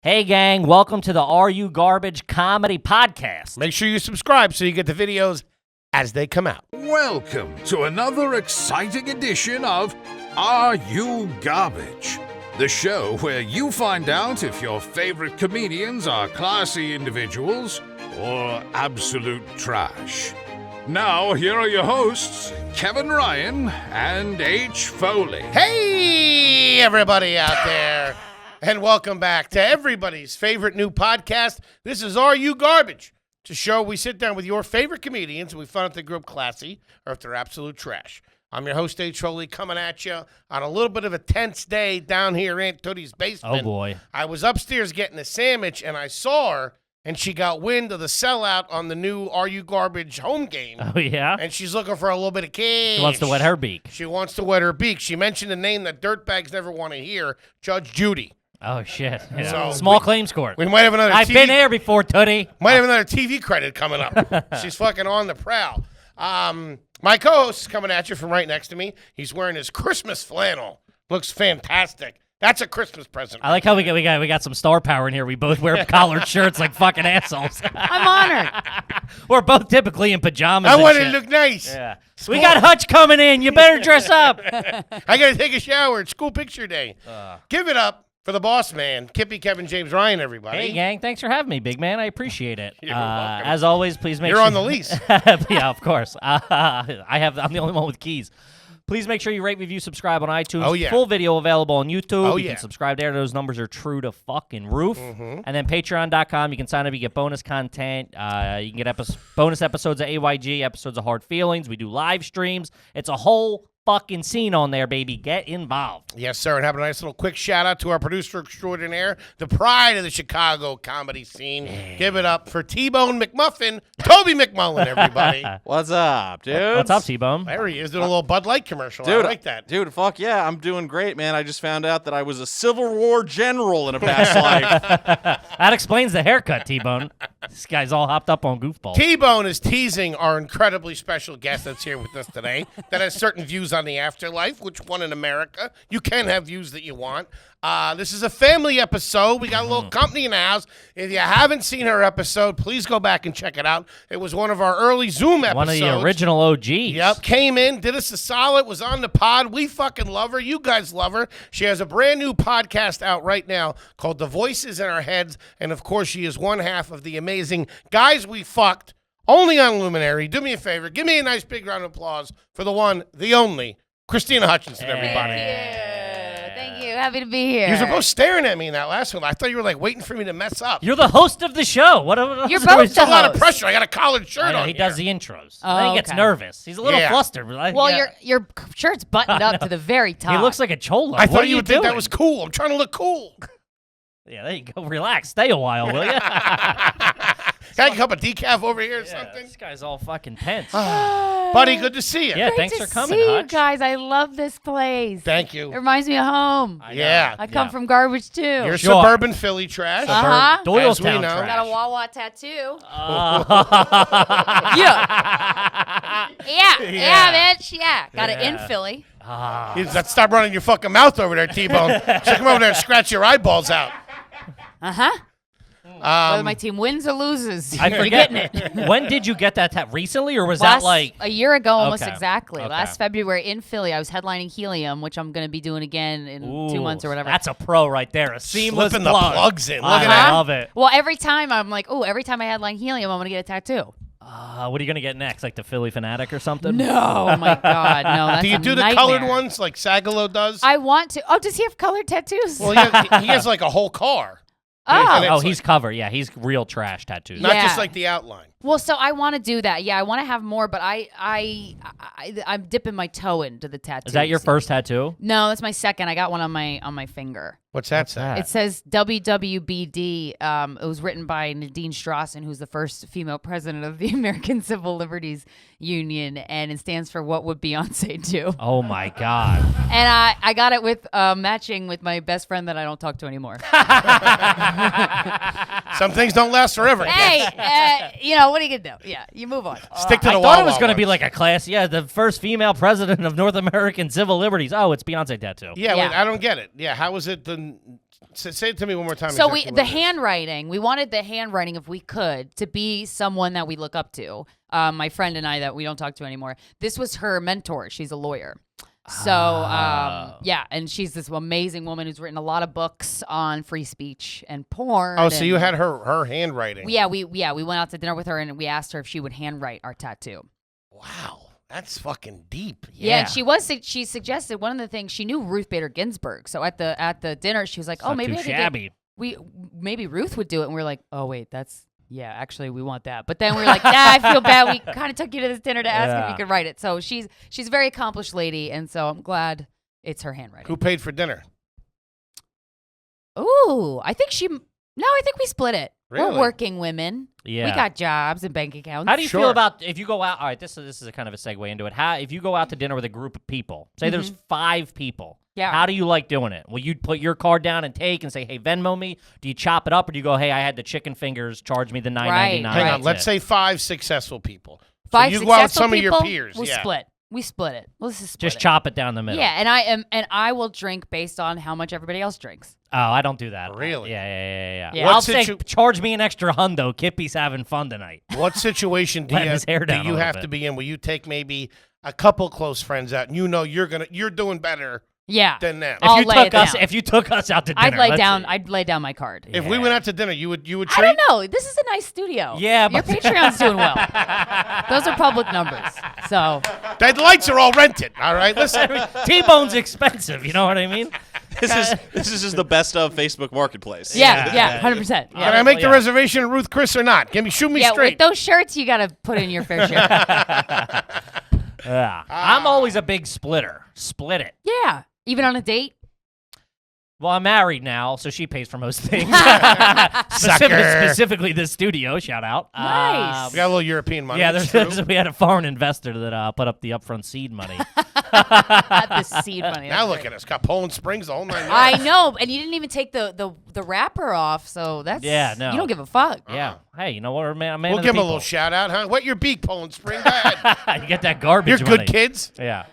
Hey, gang, welcome to the AYG Comedy Podcast. Make sure you subscribe so you get the videos as they come out. Welcome to another exciting edition of Are You Garbage? The show where you find out if your favorite comedians are classy individuals or absolute trash. Now, here are your hosts, Kevin Ryan and H. Foley. Hey, everybody out there, and welcome back to everybody's favorite new podcast. This is Are You Garbage? It's a show we sit down with your favorite comedians and we find out if they grew up classy or if they're absolute trash. I'm your host, H. Foley, coming at you on a little bit of a tense day down here in Aunt Tootie's basement. Oh, boy. I was upstairs getting a sandwich, and I saw her, and she got wind of the sellout on the new Are You Garbage home game. Oh, yeah? And she's looking for a little bit of cash. She wants to wet her beak. She wants to wet her beak. She mentioned a name that dirtbags never want to hear, Judge Judy. Oh, shit. So Small claims court. We might have another I've been there before, Tootie. Might have another TV credit coming up. She's fucking on the prowl. My co-host is coming at you from right next to me. He's wearing his Christmas flannel. Looks fantastic. That's a Christmas present. I like how we got some star power in here. We both wear collared shirts like fucking assholes. I'm honored. We're both typically in pajamas. I and want it shit. to look nice. Yeah. We got Hutch coming in. You better dress up. I got to take a shower. It's school picture day. Give it up for the boss man, Kippy, Kevin, James, Ryan, everybody. Hey, gang. Thanks for having me, big man. I appreciate it. You're welcome. As always, please make You're sure... on the lease. Yeah, of course. I'm the only one with keys. Please make sure you rate, review, subscribe on iTunes. Oh, yeah. Full video available on YouTube. Oh, You yeah. can subscribe there. Those numbers are true to fucking roof. Mm-hmm. And then patreon.com. You can sign up. You get bonus content. You can get bonus episodes of AYG, episodes of Hard Feelings. We do live streams. It's a whole fucking scene on there, baby. Get involved. Yes, sir. And have a nice little quick shout out to our producer extraordinaire, the pride of the Chicago comedy scene. Give it up for T-Bone McMuffin, Toby McMullen, everybody. What's up, dude? What's up, T-Bone? There he is, doing a little Bud Light commercial. Dude, I like that. Dude, fuck yeah, I'm doing great, man. I just found out that I was a Civil War general in a past life. That explains the haircut, T-Bone. This guy's all hopped up on goofballs. T-Bone is teasing our incredibly special guest that's here with us today that has certain views on the afterlife, which one in America. You can have views that you want. This is a family episode. We got a little company in the house. If you haven't seen her episode, please go back and check it out. It was one of our early Zoom episodes. One of the original OGs. Yep, came in, did us a solid, was on the pod. We fucking love her. You guys love her. She has a brand new podcast out right now called The Voices in Our Heads. And, of course, she is one half of the amazing Guys We Fcked, only on Luminary. Do me a favor. Give me a nice big round of applause for the one, the only, Krystyna Hutchinson, everybody. Thank you. Happy to be here. You were both staring at me in that last one. I thought you were, like, waiting for me to mess up. You're the host of the show. What You're else both are we the It's a lot of host. pressure. I got a collared shirt I know, on he here. does the intros. Oh, Then he gets okay. nervous. He's a little Yeah. flustered. Well, your shirt's buttoned up to the very top. He looks like a cholo. I What thought are you would think doing? that was cool. I'm trying to look cool. Yeah, there you go. Relax. Stay a while, will you? Got a cup of decaf over here or something? This guy's all fucking tense. Buddy, good to see you. Yeah, Great thanks to for coming, see you Hutch. guys. I love this place. Thank It you. reminds me of home. I know. Yeah. I come Yeah. from garbage too. You're Sure. suburban Philly trash. Uh-huh. As we Doylestown know. trash. Got a Wawa tattoo. Yeah. Yeah, bitch. Yeah. Got it in Philly. Stop running your fucking mouth over there, T-Bone. So come over there and scratch your eyeballs out. Uh-huh. Whether my team wins or loses. I you're forget. getting it. When did you get that tat? Recently, or was that like... a year ago, almost Okay. exactly. Okay. Last February in Philly, I was headlining Helium, which I'm going to be doing again in 2 months or whatever. That's a pro right there. A seamless Slipping the plug. plugs in. Look I at that. love it. Well, every time I'm like, oh, every time I headline Helium, I'm going to get a tattoo. What are you going to get next? Like the Philly Fanatic or something? No, oh my God, no. That's Do you a do the nightmare. colored ones like Sagalo does? I want to. Oh, does he have colored tattoos? Well, he has like a whole car. oh, Oh, he's covered. Yeah, he's real trash tattoos. Not Yeah. just like the outline. well, so I want to do that. Yeah, I want to have more, but I'm dipping my toe into the tattoos. Is that your first tattoo? No, that's my second. I got one on my finger. What's that say? It says WWBD. It was written by Nadine Strawson, who's the first female president of the American Civil Liberties Union, and it stands for What Would Beyonce Do? Oh, my God. And I got it with matching with my best friend that I don't talk to anymore. Some things don't last forever. Hey, you know, what are you going to do? Yeah, you move on. Stick to the I thought it was Wawa going to be ones. like a class. Yeah, the first female president of North American Civil Liberties. Oh, it's Beyonce tattoo. Yeah, Yeah. wait, I don't get it. Yeah, how is it Say it to me one more time. So exactly the what it is. handwriting, we wanted the handwriting, if we could, to be someone that we look up to. My friend and I that we don't talk to anymore. This was her mentor. She's a lawyer. So, yeah, and she's this amazing woman who's written a lot of books on free speech and porn. Oh, so and you had her handwriting. we went out to dinner with her and we asked her if she would handwrite our tattoo. Wow, that's fucking deep. Yeah, and she suggested one of the things, she knew Ruth Bader Ginsburg. So at the dinner, she was like, Not maybe too I could shabby. maybe Ruth would do it. And we're like, oh wait, actually we want that. But then we were like, I feel bad. We kind of took you to this dinner to ask if you could write it. So she's a very accomplished lady, and so I'm glad it's her handwriting. Who paid for dinner? Ooh, I think we split it. Really? We're working women. Yeah. We got jobs and bank accounts. How do you Sure. feel about if you go out? All right, this is a kind of a segue into it. How if you go out to dinner with a group of people? Say there's 5 people. Yeah. How do you like doing it? Will you put your card down and take and say, "Hey, Venmo me"? Do you chop it up, or do you go, "Hey, I had the chicken fingers. Charge me the $9.99"? Right. Hang on. Let's say 5 successful people. 5 so you go out with successful some people, of your peers. We yeah. split. We split it. Let's just split just it. chop it down the middle. Yeah, and I will drink based on how much everybody else drinks. Oh, I don't do that. Really? Yeah. Yeah. What I'll say, situ- charge me an extra hundo. Kippy's having fun tonight. What situation do Letting you, his hair down a little have bit. to be in? Will you take maybe a couple close friends out, and you know you're doing better Yeah. than them? I'll lay it down. If you took us out to dinner, I'd lay down my card. If we went out to dinner, you would treat. I don't know. This is a nice studio. Yeah, your but- Patreon's doing well. Those are public numbers. So The lights are all rented. All right, listen. T-Bone's expensive. You know what I mean? This is just the best of Facebook Marketplace. yeah, 100%. Can Yeah, I make the yeah. reservation, Ruth, Chris, or not? Shoot me yeah. straight. With those shirts, you gotta put in your fair share. Yeah. I'm always a big splitter. Split it. Yeah, even on a date. Well, I'm married now, so she pays for most things. Sucker. Specifically this studio. Shout out. Nice. We got a little European money. Yeah, it's true. we had a foreign investor that put up the upfront seed money. The seed money. Now that's look great. at us. Got Poland Springs, the whole 9 yards. I know, and you didn't even take the wrapper off, so that's No. You don't give a fuck. Yeah. Hey, you know what? I'm a man We'll of give the them a little people. shout out, huh? Wet your beak, Poland Spring. Go ahead. You get that garbage You're good money. kids. Yeah.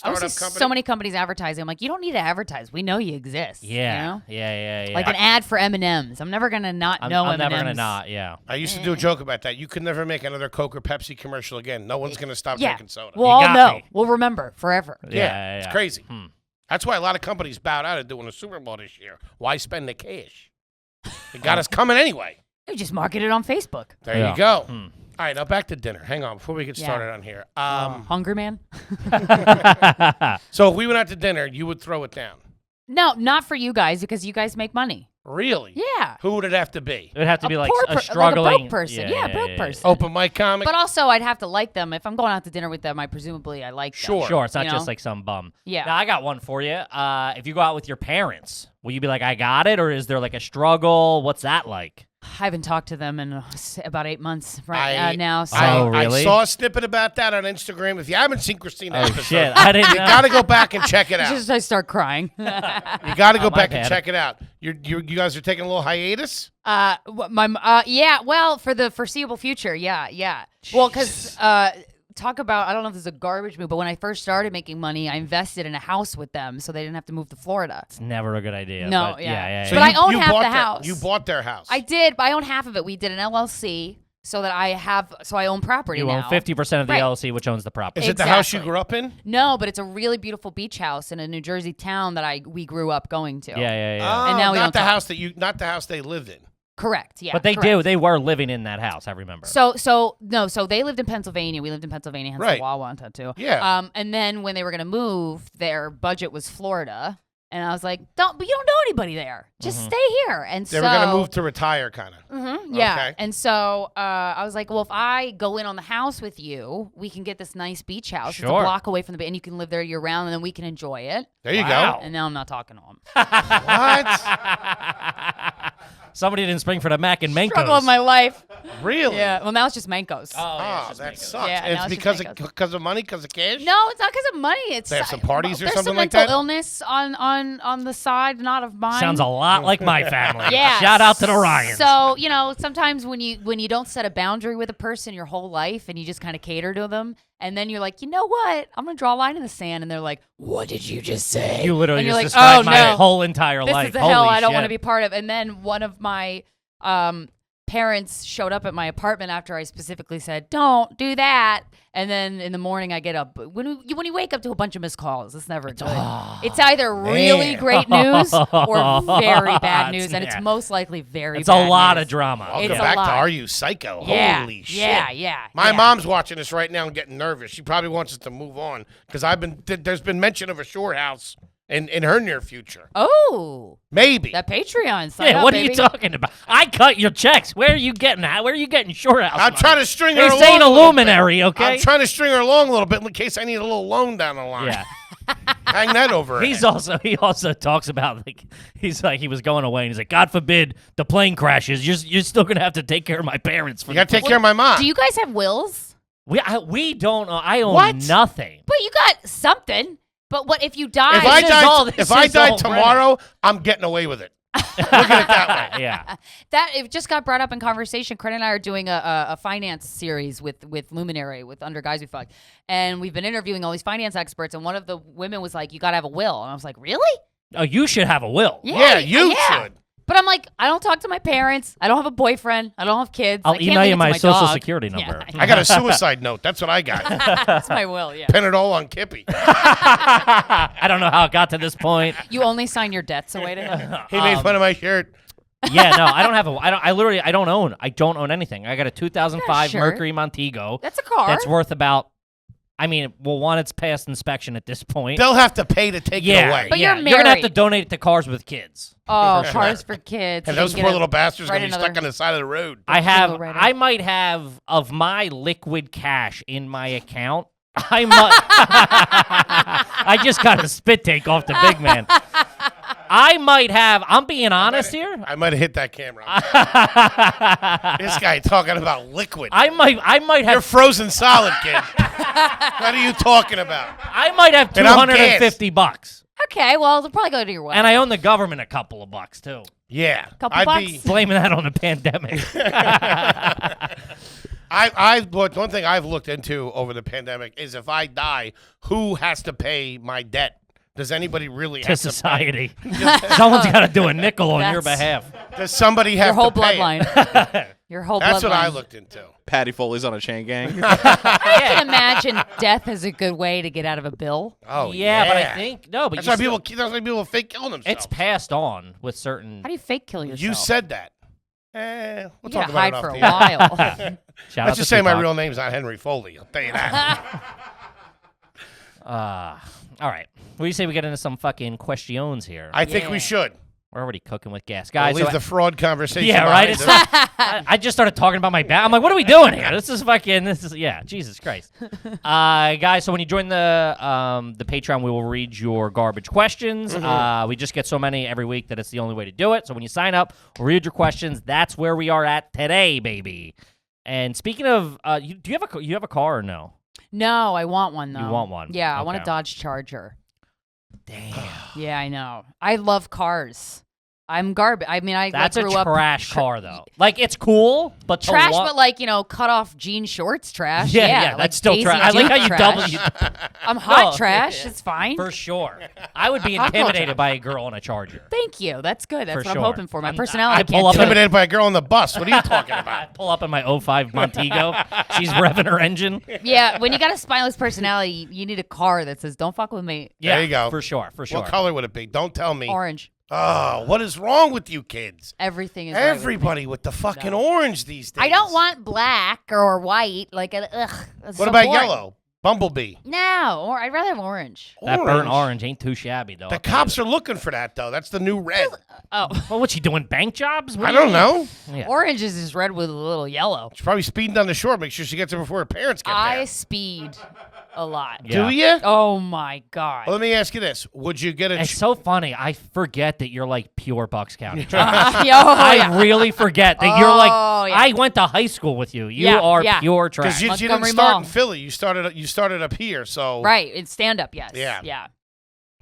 I Startup see company. so many companies advertising. I'm like, you don't need to advertise. We know you exist. Yeah. You know? Yeah. Like an ad for M&Ms. I'm never gonna know I'm M&Ms. never gonna not. Yeah. I used to do a joke about that. You could never make another Coke or Pepsi commercial again. No one's going to stop Yeah. drinking soda. We'll You all got know. me. We'll remember forever. It's crazy. Hmm. That's why a lot of companies bowed out of doing a Super Bowl this year. Why spend the cash? It got us coming anyway. You just market it on Facebook. There Yeah. you go. Hmm. All right, now back to dinner. Hang on, before we get Yeah. started on here. Hungry man? So if we went out to dinner, you would throw it down. No, not for you guys because you guys make money. Really? Yeah. Who would it have to be? It would have to be like poor a per- struggling like a broke person. Yeah, broke person. Open mic comic? But also, I'd have to like them. If I'm going out to dinner with them, I presumably I like them. Sure. Sure, it's not You just know? like some bum. Yeah. Now, I got one for you. If you go out with your parents, will you be like, "I got it," or is there like a struggle? What's that like? I haven't talked to them in about 8 months now. So Oh, really? I saw a snippet about that on Instagram. If you haven't seen Krystyna Oh episode, shit! I didn't you know. got to go back and check it out. just I start crying. You got to go Oh, my back and bad. check it out. You guys are taking a little hiatus? Yeah, well, for the foreseeable future, yeah. Well, because talk about, I don't know if this is a garbage move, but when I first started making money, I invested in a house with them so they didn't have to move to Florida. It's never a good idea. No, but yeah. yeah. But I own half bought the house. You bought their house. I did, but I own half of it. We did an LLC so that I own property You now. own 50% of the Right. LLC, which owns the property. Is it the house you Exactly. grew up in? No, but it's a really beautiful beach house in a New Jersey town that we grew up going to. Yeah. Oh, And now we not don't the talk. house not the house they lived in. Correct. Yeah. But they correct. They were living in that house. I remember. So they lived in Pennsylvania. We lived in Pennsylvania, hence Right. the Wawa tattoo. Yeah. And then when they were gonna move, their budget was Florida, and I was like, but you don't know anybody there. Just stay here. And They were going to move to retire, kind of. Yeah. Okay. And so I was like, well, if I go in on the house with you, we can get this nice beach house. It's a Sure. block away from the beach, and you can live there year round, and then we can enjoy it. There you Wow. And now I'm not talking to them. go. What? Somebody didn't spring for the Mac and Mankos. Struggle of my life. Really? Yeah. Well, now it's just Manco's. Oh, that sucks. Yeah, And now it's it's just because of money, because of cash? No, it's not because of money. It's They have some parties or there's something some like mental that? illness on the side, not of mine. Sounds a lot like my family. Yeah. Shout out to the Ryans. So, sometimes when you don't set a boundary with a person your whole life and you just kind of cater to them, and then you're like, you know what? I'm going to draw a line in the sand. And they're like, what did you just say? You literally and you're just like, described oh, my no. whole entire This life. is the Holy hell I don't shit. want to be part of. And then one of my parents showed up at my apartment after I specifically said, don't do that. And then in the morning I get up. When you wake up to a bunch of missed calls, it's never good. It's either really man. great news or very bad news. And Yeah. it's most likely very It's bad a lot news. of drama. Welcome It's a back to lot. Are You Psycho? Yeah. Holy shit. Yeah. My mom's watching this right now and getting nervous. She probably wants us to move on because there's been mention of a shore house in her near future. Oh, Maybe. that Patreon. Sign Yeah, up, what are baby. you talking about? I cut your checks. Where are you getting that? Where are you getting short house I'm money? trying to string her This along. ain't a a little luminary, bit. okay? I'm trying to string her along a little bit in case I need a little loan down the line. Yeah. Hang that over her He head. also talks about he's like he was going away and he's like, God forbid the plane crashes. You're still gonna have to take care of my parents. For You got to take care of my mom. Do you guys have wills? we don't. I own What? nothing. But you got something. But what if you die? This if I is die all tomorrow, I'm getting away with it. Look at it that way. Yeah. That it just got brought up in conversation. Corinne and I are doing a finance series with Luminary with Under Guys We Fcked, and we've been interviewing all these finance experts. And one of the women was like, "You got to have a will," and I was like, "Really? Oh, you should have a will. Yeah, you should. But I'm like, I don't talk to my parents. I don't have a boyfriend. I don't have kids. I I'll can't email leave you it to my social dog. security number. Yeah, I got a suicide note. That's what I got. that's my will. Yeah. Pin it all on Kippy. I don't know how it got to this point. You only sign your debts away to him. He made fun of my shirt. Yeah, no, I don't have a. I don't own anything. I got a 2005 shirt. Mercury Montego. That's a car. That's worth about. I mean, well, one, it's past inspection at this point. They'll have to pay to take it away. But yeah. you're You're gonna have to married. donate it to Cars with Kids. Oh, For cars sure. for kids. And You those can poor get little bastards are write going to be another- stuck on the side of the road. Single rider. I might have of my liquid cash in my account. I might. I just got a spit take off the big man. I might have. I'm being honest here. I might have hit that camera. This guy talking about liquid. I might You're have. frozen solid, kid. What are you talking about? I might have And I'm $250, Okay, well, they'll probably go to your wedding. and I own the government a couple of bucks too. Yeah. Couple I'd bucks? be. Blaming that on the pandemic. One thing I've looked into over the pandemic is if I die, who has to pay my debt? Does anybody really To have to society. Someone's got to do a nickel on your That's- behalf. pay? Does somebody have your whole to pay it? bloodline. Your whole That's bloodline. what I looked into. Patty Foley's on a chain gang. I can imagine death is a good way to get out of a bill. Oh yeah, but I think no, but that's you why still- people fake killing themselves. it's passed on with certain. How do you fake kill yourself? You said that. We'll You talk gotta about hide it for off a the air. while. Shout out Let's to just say my Tupac. real name's not Henry Foley. I'll tell you that. All right. What do you say we get into some fucking questions here? I think Yeah. we should. We're already cooking with gas, I'll guys. leave so the fraud conversation. yeah, right. behind It's us. I just started talking about my back. I'm like, what are we doing here? This is Jesus Christ, guys. So when you join the Patreon, we will read your garbage questions. We just get so many every week that it's the only way to do it. So when you sign up, we'll read your questions. That's where we are at today, baby. And speaking of, do you have a car or no? No, I want one though. You want one? Yeah, I want a Okay. Dodge Charger. Damn, Yeah, I know. I love cars. I'm garbage. I mean, I that's grew a up trash car though. Like it's cool, but to trash, wa- but like cut off jean shorts trash. Yeah, like that's still Daisy trash. I like Duke how you trash. double. I'm hot No, trash. yeah. It's fine. For sure. I would be intimidated by a girl in a Charger. Thank you. That's good. That's For what sure. I'm hoping for. My I personality pull can't up do it. Intimidated by a girl on the bus. What are you talking I about? pull up in my 05 Montego. She's revving her engine. Yeah, when you got a spineless personality, you need a car that says "Don't fuck with me." Yeah, There you go. For sure. What color would it be? Don't tell me. Orange. Oh, what is wrong with you kids? Everything is. right with me. Everybody with the fucking No. orange these days. I don't want black or white. Like, ugh. it's What so about boring. yellow? Bumblebee. No, or I'd rather have orange. That burnt orange ain't too shabby, though. The cops are looking for that, though. That's the new red. Oh, Well, what's she doing? Bank jobs? What I do you don't know. mean? Yeah. orange is just red with a little yellow. She's probably speeding down the shore. Make sure she gets there before her parents get I there. speed. A lot. Yeah. Do you? Oh my God. Well, let me ask you this: would you get a? It's so funny. I forget that you're like pure Bucks County. I really forget that you're like. Oh, yeah. I went to high school with you. You Yeah, are yeah. pure Because trash. you didn't Montgomery start Mall. in Philly. You started up here. So Right. It's stand up. Yes. Yeah. Yeah.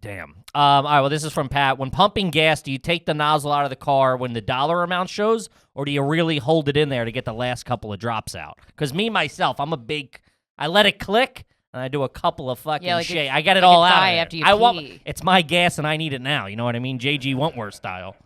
Damn. All right. Well, this is from Pat. When pumping gas, do you take the nozzle out of the car when the dollar amount shows, or do you really hold it in there to get the last couple of drops out? Because myself, I let it click. And I do a couple of fucking like shit. a- I get it like a all out. thigh Of there. after you I want. pee. It's my gas, and I need it now. You know what I mean? JG Wentworth style.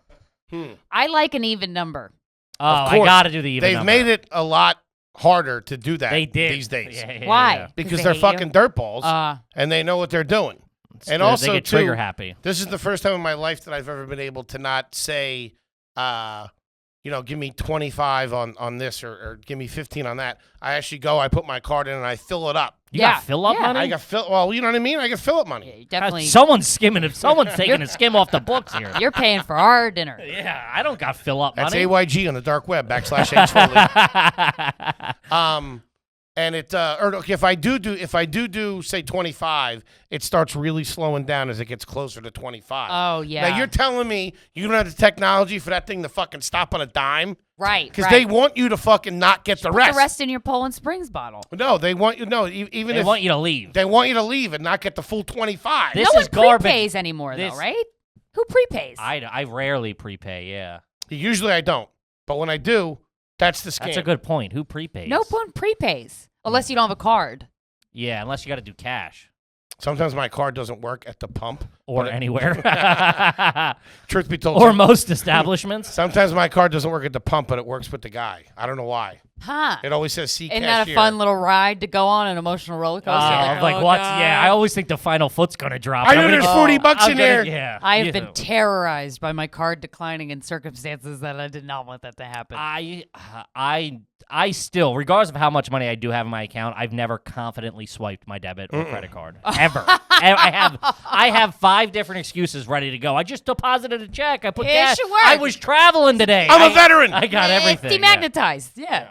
I like an even number. Oh, Of I course. got to do the even they've number. made it a lot harder to do that. They did these days Yeah, yeah, Why? yeah. because they they're hate fucking you? dirtballs and they know what they're doing. And They also, get too, trigger happy. this is the first time in my life that I've ever been able to not say, give me 25 on this or give me 15 on that. I actually go, I put my card in, and I fill it up. You Yeah, got fill up yeah. money. I got fill. Well, you know what I mean. I got fill up money. Yeah, you definitely. Someone's skimming it. Someone's taking a skim off the books here. You're paying for our dinner. Yeah, I don't got fill up That's money. AYG on the dark web /H. And it if I do say 25, it starts really slowing down as it gets closer to 25. Oh yeah. Now you're telling me you don't have the technology for that thing to fucking stop on a dime? right. Because Right. they want you to fucking not get the Put rest. the rest in your Poland Springs bottle. No, they want you. No, even They if want you to leave. they want you to leave and not get the full 25. This no one is garbage. prepays anymore, This- though, right? Who prepays? I rarely prepay. Yeah, Usually I don't, but when I do, that's the scam. that's a good point. Who prepays? No one prepays unless you don't have a card. Yeah, unless you got to do cash Sometimes my card doesn't work at the pump or but anywhere, Truth be told, or most establishments. sometimes my card doesn't work at the pump, but it works with the guy. I don't know why. Huh. It always says "see Isn't cashier." that a fun little ride to go on, an emotional roller coaster? Like oh, what? God. Yeah, I always think the final foot's gonna drop. I know I'm gonna there's get- 40 bucks I'm in gonna- there. Yeah, I have yeah. been terrorized by my card declining in circumstances that I did not want that to happen. I still, regardless of how much money I do have in my account, I've never confidently swiped my debit or credit card ever. I have 5 different excuses ready to go. I just deposited a check. I put It gas. should work. I was traveling today. I'm a veteran. I got everything. It's yeah. demagnetized. Yeah.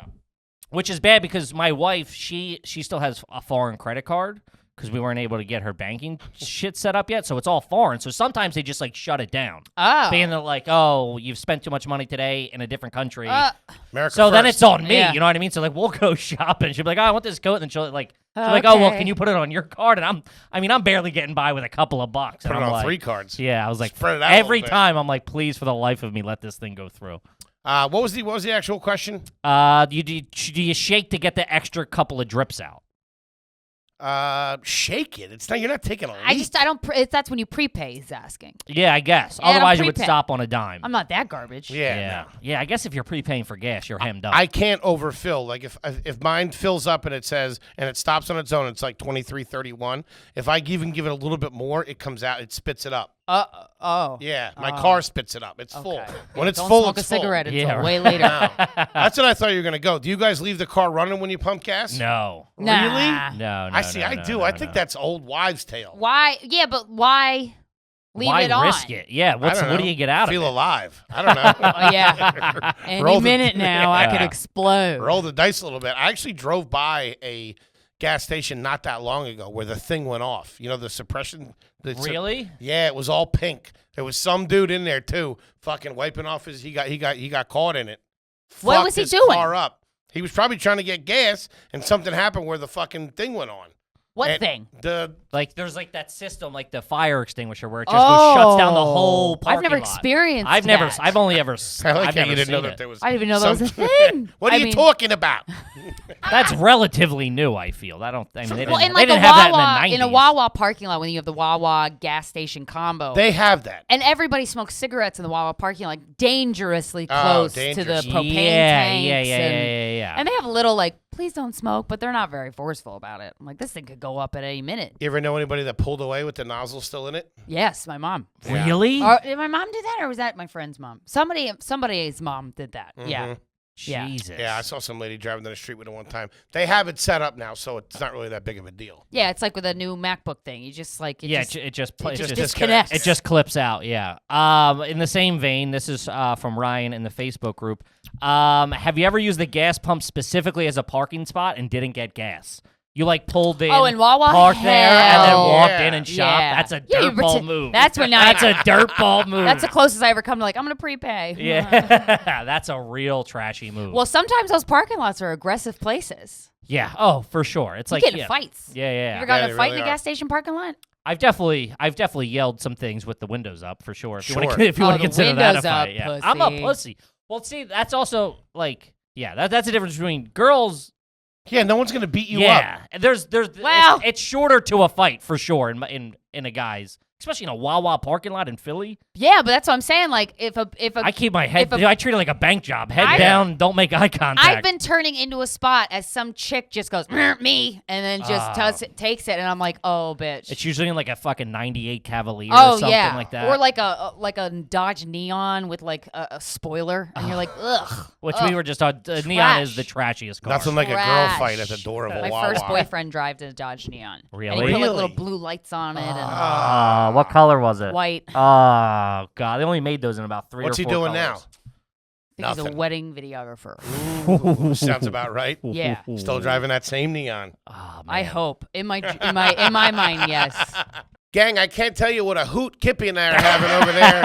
Which is bad because my wife, she still has a foreign credit card because we weren't able to get her banking shit set up yet. So it's all foreign. So sometimes they just like shut it down. Oh. Being that like, oh, you've spent too much money today in a different country. America So then first. it's on me, Yeah. you know what I mean? So like we'll go shopping. She'll be like, "Oh, I want this coat," and then she'll like, "Oh, well, Okay. can you put it on your card?" And I'm barely getting by with a couple of bucks. Put and it I'm on like, 3 cards. Yeah, I was like, Spread it out a every little bit. time I'm like, please, for the life of me, let this thing go through. What was the actual question? Do you shake to get the extra couple of drips out? Shake it. It's not. You're not taking a leak. I don't. That's when you prepay. He's asking. Yeah, I guess. Yeah, I don't Otherwise, it would prepay. stop on a dime. I'm not that garbage. Yeah. no. Yeah. I guess if you're prepaying for gas, you're hemmed up. I can't overfill. Like if mine fills up and it says and it stops on its own, it's like 23.31. If I even give it a little bit more, it comes out. It spits it up. Oh. Yeah, my car spits it up. It's full. Okay. When it's Don't full, smoke it's a cigarette full. until Yeah, way later. That's what I thought you were gonna go. Do you guys leave the car running when you pump gas? no. Nah. Really? No, I see. no, I no, do. no, I think no. that's old wives' tale. Why? Yeah, but why leave Why it on? risk it? Yeah, I don't what do know. you get out Feel of it? alive. I don't know. Oh, yeah. Any Roll the- minute now, I could Yeah. explode. Roll the dice a little bit. I actually drove by a gas station not that long ago where the thing went off. You know, the suppression. Really? Yeah, it was all pink. There was some dude in there too, fucking wiping off his. He got caught in it. What Fucked was he his doing? Car up. He was probably trying to get gas, and something happened where the fucking thing went on. What And thing? The Like there's like that system, like the fire extinguisher, where it just goes, shuts down the whole parking I've never lot. experienced I've never. that. I've only ever. I like I've how never you didn't know seen that it. there was. I didn't even know that was a some- thing. What are I you mean- talking about? That's relatively new. I feel. I don't. I mean, they didn't, Well, in they like a didn't have that Wawa, in the 90s. in a Wawa parking lot, when you have the Wawa gas station combo, They have that. and everybody smokes cigarettes in the Wawa parking lot, like dangerously Oh, close dangerous. to the propane yeah, tanks. yeah. And they have a little like, please don't smoke, but they're not very forceful about it. I'm like, this thing could go up at any minute. You ever know anybody that pulled away with the nozzle still in it? Yes, my mom. Really? Or, did my mom do that, or was that my friend's mom? Somebody's mom did that. Yeah. Yeah. Jesus. Yeah, I saw some lady driving down the street with it one time. They have it set up now, so it's not really that big of a deal. Yeah, it's like with a new MacBook thing. You just like, It just disconnects. It just clips out. Yeah. In the same vein, this is from Ryan in the Facebook group. Have you ever used the gas pump specifically as a parking spot and didn't get gas? You like pulled in, and Wawa, parked there, and then hell walked yeah. in and shopped. Yeah. That's a Yeah, you dirtball pretend- move. That's when That's a dirtball move. That's the closest I ever come to like, I'm going to prepay. Yeah, that's a real trashy move. Well, sometimes those parking lots are aggressive places. yeah. Oh, for sure. It's You like get in yeah. fights. Yeah, yeah. You yeah. ever gotten Yeah, in a they fight in really a are. gas station parking lot? I've definitely yelled some things with the windows up for sure. If you want Sure. to, if you want the to consider that a windows up, fight, yeah. I'm a pussy. pussy. Well, see, that's also like, yeah, that's the difference between girls. Yeah, no one's gonna beat you up. Yeah, there's Well- it's shorter to a fight for sure in a guy's, especially in a Wawa parking lot in Philly. Yeah, but that's what I'm saying. Like, if a I keep my head. if a- I treat it like a bank job. Head I- down, don't make eye contact. I've been turning into a spot as some chick just goes me and then just takes it, and I'm like, oh, bitch. It's usually in like a fucking '98 Cavalier or Oh something yeah, like that. or like a Dodge Neon with like a spoiler, and you're like, ugh. which ugh. we were just on. Neon is the Trash. trashiest car. Nothing like a girl Trash. fight at the door of a My Wawa. first boyfriend drove a Dodge Neon. And Really? he put like Really? little blue lights on it and What color was it? white. Oh god, they only made those in about 3 What's or he 4 doing now? colors. I think he's a Nothing. wedding videographer. Ooh, sounds about right. Yeah. Still driving that same Neon. Oh, I man. hope in my mind, yes. Gang, I can't tell you what a hoot Kippy and I are having over there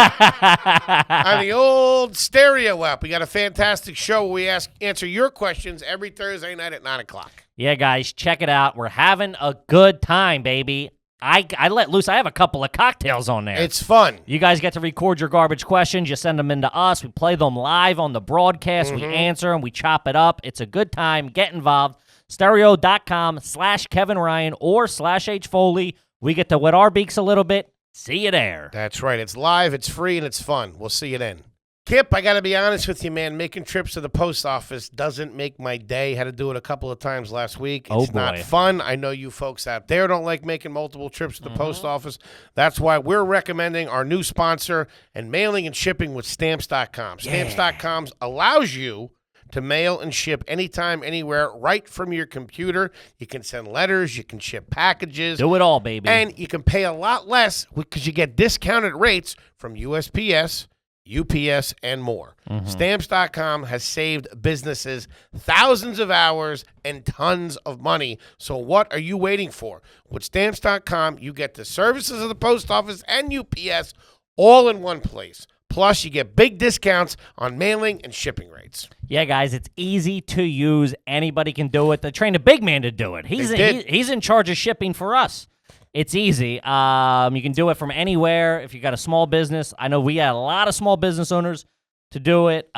on the old stereo app. We got a fantastic show where we answer your questions every Thursday night at 9 o'clock. Yeah, guys, check it out. We're having a good time, baby. I let loose. I have a couple of cocktails on there. It's fun. You guys get to record your garbage questions. You send them into us. We play them live on the broadcast. We answer them. We chop it up. It's a good time. Get involved. Stereo.com/Kevin Ryan or /H Foley. We get to wet our beaks a little bit. See you there. That's right. It's live, it's free, and it's fun. We'll see you then. Kip, I got to be honest with you, man. Making trips to the post office doesn't make my day. Had to do it a couple of times last week. Oh, It's not boy. fun. I know you folks out there don't like making multiple trips to the post office. That's why we're recommending our new sponsor and mailing and shipping with Stamps.com. Stamps.com allows you to mail and ship anytime, anywhere, right from your computer. You can send letters. You can ship packages. Do it all, baby. And you can pay a lot less because you get discounted rates from USPS, UPS, and more. Stamps.com has saved businesses thousands of hours and tons of money. So what are you waiting for? With Stamps.com, you get the services of the post office and UPS all in one place. Plus, you get big discounts on mailing and shipping rates. Yeah, guys, it's easy to use. Anybody can do it. They trained a big man to do it. He's in charge of shipping for us. It's easy. You can do it from anywhere. If you got a small business, I know we had a lot of small business owners to do it.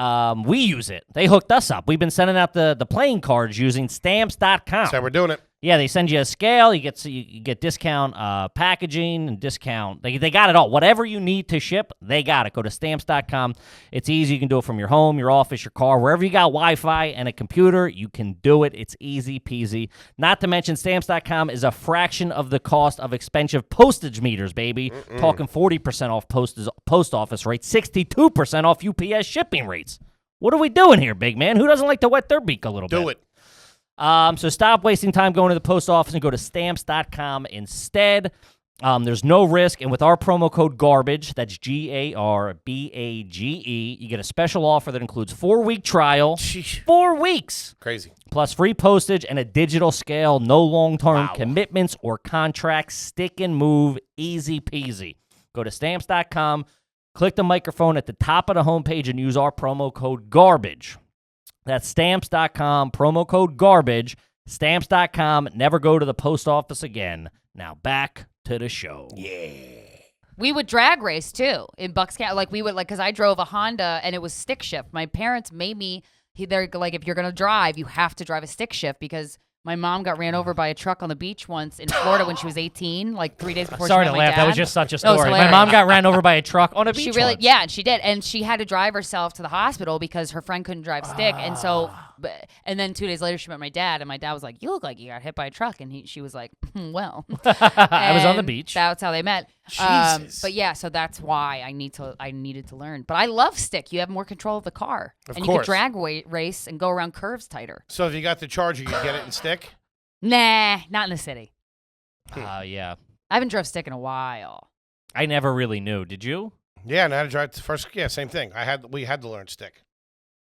We use it. They hooked us up. We've been sending out the playing cards using Stamps.com. That's how we're doing it. Yeah, they send you a scale. You get discount packaging and discount. They got it all. Whatever you need to ship, they got it. Go to Stamps.com. It's easy. You can do it from your home, your office, your car, wherever you got Wi-Fi and a computer. You can do it. It's easy peasy. Not to mention, Stamps.com is a fraction of the cost of expensive postage meters, baby. Talking 40% off post office rates, 62% off UPS shipping rates. What are we doing here, big man? Who doesn't like to wet their beak a little bit? Do it. So stop wasting time going to the post office and go to Stamps.com instead. There's no risk, and with our promo code GARBAGE, that's GARBAGE, you get a special offer that includes 4-week trial, Sheesh. 4 weeks, Crazy. plus free postage and a digital scale, no long-term commitments or contracts, stick and move, easy peasy. Go to Stamps.com, click the microphone at the top of the homepage, and use our promo code GARBAGE. That's Stamps.com, promo code GARBAGE, Stamps.com. Never go to the post office again. Now back to the show. Yeah. We would drag race too in Bucks County. Like we would because I drove a Honda and it was stick shift. My parents made me. They're like, if you're gonna drive, you have to drive a stick shift because my mom got ran over by a truck on the beach once in Florida when she was 18, like 3 days before Sorry she to met my laugh. dad. That was just such a That was story. My hilarious. mom got ran over by a truck on a beach. She really, once. yeah, and she did, and she had to drive herself to the hospital because her friend couldn't drive stick, and so, and then 2 days later she met my dad, and my dad was like, "You look like you got hit by a truck," and she was like, "Well, I was on the And beach. That's how they met. Jesus. But yeah, so that's why I needed to learn. But I love stick. You have more control of the car, Of and you course. can drag race and go around curves tighter. So if you got the Charger, you get it in stick? Nah, not in the city. Yeah. I haven't drove stick in a while. I never really knew. Did you? Yeah, and I had to drive the first. Yeah, same thing. We had to learn stick.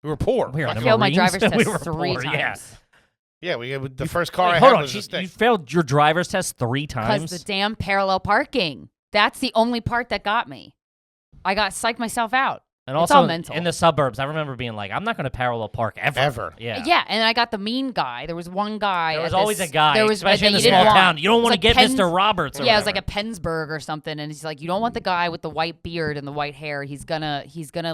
We were poor. We were I on the failed my Marines. driver's We test were 3 poor, times. yeah. Yeah, the first car I hold had on. was a stick. You failed your driver's test 3 times? Because the damn parallel parking. That's the only part that got me. I got psyched myself out. And it's also all mental. in the suburbs, I remember being like, I'm not going to parallel park ever. Yeah. Yeah, and I got the mean guy. There was one guy. There was at always this- a guy, there was, especially in that the you didn't small want. town. You don't It's want to like get Penn's- Mr. Roberts or Yeah, it was whatever. like a Pennsburg or something, and he's like, you don't want the guy with the white beard and the white hair. He's gonna